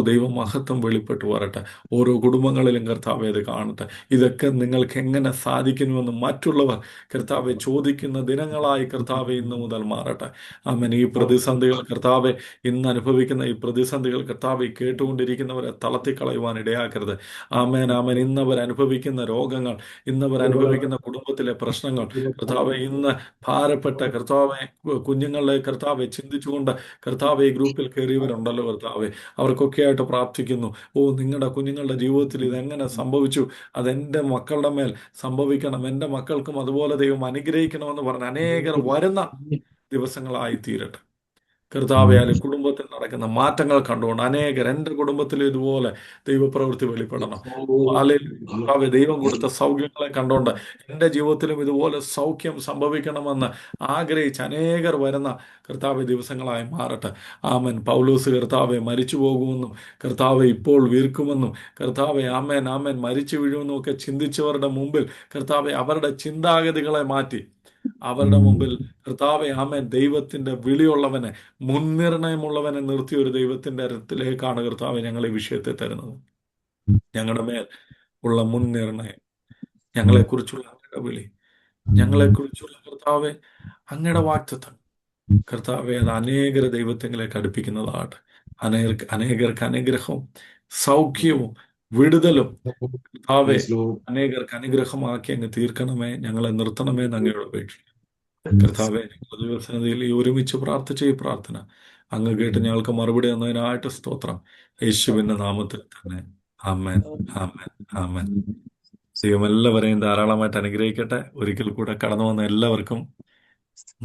ദൈവമഹത്വം വെളിപ്പെട്ടു വരട്ടെ. ഓരോ കുടുംബങ്ങളിലും കർത്താവെ അത് കാണട്ടെ. ഇതൊക്കെ നിങ്ങൾക്ക് എങ്ങനെ സാധിക്കുന്നുവെന്ന് മറ്റുള്ളവർ കർത്താവെ ചോദിക്കുന്ന ദിനങ്ങളായി കർത്താവെ ഇന്നു മുതൽ മാറട്ടെ. ആമേൻ. ഈ പ്രതിസന്ധികൾ കർത്താവെ, ഇന്ന് അനുഭവിക്കുന്ന ഈ പ്രതിസന്ധികൾ കർത്താവെ കേട്ടുകൊണ്ടിരിക്കുന്നവരെ തളർത്തിക്കളയുവാൻ ഇടയാക്കരുത്. ആമേൻ, ആമേൻ. ഇന്നവർ അനുഭവിക്കുന്ന രോഗങ്ങൾ, ഇന്നവർ അനുഭവിക്കുന്ന കുടുംബത്തിലെ പ്രശ്നങ്ങൾ കർത്താവെ, ഇന്ന് ഭാരപ്പെട്ട കർത്താവെ കുഞ്ഞുങ്ങളെ കർത്താവെ ചിന്തിച്ചുകൊണ്ട് കർത്താവെ ഈ ഗ്രൂപ്പിൽ കയറിയവരുണ്ടല്ലോ കർത്താവെ, അവർക്കൊക്കെയായിട്ട് പ്രാർത്ഥിക്കുന്നു. നിങ്ങളുടെ കുഞ്ഞുങ്ങളുടെ ജീവിതത്തിൽ ഇതെങ്ങനെ സംഭവിച്ചു, അതെൻ്റെ മക്കളുടെ മേൽ സംഭവിക്കണം, എൻ്റെ മക്കൾക്കും അതുപോലെ ദൈവം അനുഗ്രഹിക്കണമെന്ന് പറഞ്ഞ് അനേകർ വരുന്ന ദിവസങ്ങളായി തീരട്ടെ. കർത്താവെ, കുടുംബത്തിൽ നടക്കുന്ന മാറ്റങ്ങൾ കണ്ടുകൊണ്ട് അനേകർ എൻ്റെ കുടുംബത്തിൽ ഇതുപോലെ ദൈവപ്രവൃത്തി വെളിപ്പെടണം. കർത്താവെ, ദൈവം കൊടുത്ത സൗഖ്യങ്ങളെ കണ്ടുകൊണ്ട് എൻ്റെ ജീവിതത്തിലും ഇതുപോലെ സൗഖ്യം സംഭവിക്കണമെന്ന് ആഗ്രഹിച്ച് അനേകർ വരുന്ന കർത്താവെ ദിവസങ്ങളായി മാറട്ടെ. ആമേൻ. പൗലോസ് കർത്താവെ മരിച്ചു പോകുമെന്നും കർത്താവെ ഇപ്പോൾ വീർക്കുമെന്നും കർത്താവെ ആമേൻ ആമേൻ മരിച്ചു വീഴുമെന്നും ഒക്കെ ചിന്തിച്ചവരുടെ മുമ്പിൽ കർത്താവെ അവരുടെ ചിന്താഗതികളെ മാറ്റി അവരുടെ മുമ്പിൽ കർത്താവെ ആമേൻ ദൈവത്തിൻ്റെ വിളിയുള്ളവനെ, മുൻനിർണയമുള്ളവനെ നിർത്തിയ ഒരു ദൈവത്തിൻ്റെ അരത്തിലേക്കാണ് കർത്താവെ ഞങ്ങൾ ഈ വിഷയത്തെ തരുന്നത്. ഞങ്ങളുടെ മേൽ ഉള്ള മുൻനിർണയം, ഞങ്ങളെക്കുറിച്ചുള്ള അങ്ങയുടെ വിളി, ഞങ്ങളെക്കുറിച്ചുള്ള കർത്താവെ അങ്ങയുടെ വാഗ്ദത്തം കർത്താവെ അത് അനേകരെ ദൈവത്തിലേക്ക് അടുപ്പിക്കുന്നതാകട്ടെ. അനേകർക്ക് അനുഗ്രഹവും സൗഖ്യവും വിടുതലും കർത്താവെ Yes, Lord. അനേകർക്ക് അനുഗ്രഹമാക്കി അങ്ങ് തീർക്കണമേ, ഞങ്ങളെ നിർത്തണമേ എന്ന് അങ്ങയോട് അപേക്ഷിക്കുന്നു. കർത്താവെ, ഞങ്ങൾ ദിവസനതയിൽ ഈ ഒരുമിച്ച് പ്രാർത്ഥിച്ച ഈ പ്രാർത്ഥന അങ്ങ് കേട്ട് ഞങ്ങൾക്ക് മറുപടി തന്നതിനായിട്ട് സ്തോത്രം. യേശുവിന്റെ നാമത്തിൽ തന്നെ. ആമേൻ, ആമേൻ, ആമേൻ. ദൈവം എല്ലാവരെയും ധാരാളമായിട്ട് അനുഗ്രഹിക്കട്ടെ. ഒരിക്കൽ കൂടെ കടന്നു വന്ന എല്ലാവർക്കും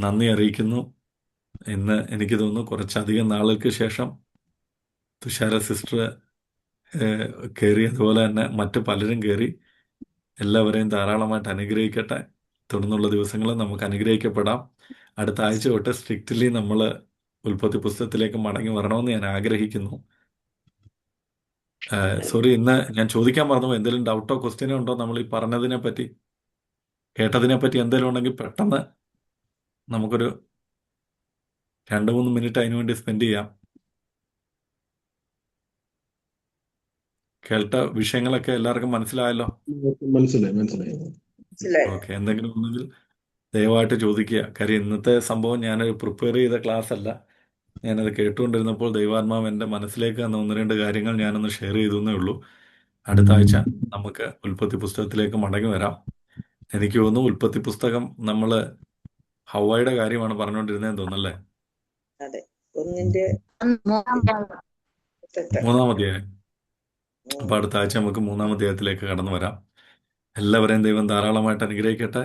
നന്ദി അറിയിക്കുന്നു. ഇന്ന് എനിക്ക് തോന്നുന്നു കുറച്ചധികം നാളുകൾക്ക് ശേഷം തുഷാര സിസ്റ്റർ കയറി, അതുപോലെ തന്നെ മറ്റു പലരും കയറി. എല്ലാവരെയും ധാരാളമായിട്ട് അനുഗ്രഹിക്കട്ടെ. തുടർന്നുള്ള ദിവസങ്ങൾ നമുക്ക് അനുഗ്രഹിക്കപ്പെടാം. അടുത്ത ആഴ്ച തൊട്ട് സ്ട്രിക്റ്റ്ലി നമ്മൾ ഉൽപ്പത്തി പുസ്തകത്തിലേക്ക് മടങ്ങി വരണമെന്ന് ഞാൻ ആഗ്രഹിക്കുന്നു. സോറി, ഇന്ന് ഞാൻ ചോദിക്കാൻ പറഞ്ഞു, എന്തെങ്കിലും ഡൗട്ടോ ക്വസ്റ്റ്യനോ ഉണ്ടോ നമ്മൾ ഈ പറഞ്ഞതിനെ പറ്റി, കേട്ടതിനെ പറ്റി എന്തെങ്കിലും ഉണ്ടെങ്കിൽ പെട്ടെന്ന് നമുക്കൊരു 2-3 മിനിറ്റ് അതിനു വേണ്ടി സ്പെൻഡ് ചെയ്യാം. കേട്ട വിഷയങ്ങളൊക്കെ എല്ലാവർക്കും മനസ്സിലായല്ലോ? മനസ്സിലായി. മനസ്സിലായി. ഓക്കെ, എന്തെങ്കിലും ഉണ്ടെങ്കിൽ ദയവായിട്ട് ചോദിക്കുക. കാര്യം ഇന്നത്തെ സംഭവം ഞാനൊരു പ്രിപ്പയർ ചെയ്ത ക്ലാസ് അല്ല. ഞാനത് കേട്ടുകൊണ്ടിരുന്നപ്പോൾ ദൈവാത്മാവ് എൻ്റെ മനസ്സിലേക്ക് വന്ന 1-2 കാര്യങ്ങൾ ഞാനൊന്ന് ഷെയർ ചെയ്തേ ഉള്ളൂ. അടുത്ത ആഴ്ച നമുക്ക് ഉൽപ്പത്തി പുസ്തകത്തിലേക്ക് മടങ്ങി വരാം. എനിക്ക് തോന്നുന്നു ഉൽപ്പത്തി പുസ്തകം നമ്മൾ ഹവ്വായുടെ കാര്യമാണ് പറഞ്ഞുകൊണ്ടിരുന്നതെന്ന് തോന്നുന്നല്ലേ? അതെ, 1-ന്റെ 3-ാം അധ്യായം. അപ്പോൾ അടുത്ത ആഴ്ച നമുക്ക് 3-ാം അധ്യായത്തിലേക്ക് കടന്നു വരാം. എല്ലാവരെയും ദൈവം ധാരാളമായിട്ട് അനുഗ്രഹിക്കട്ടെ.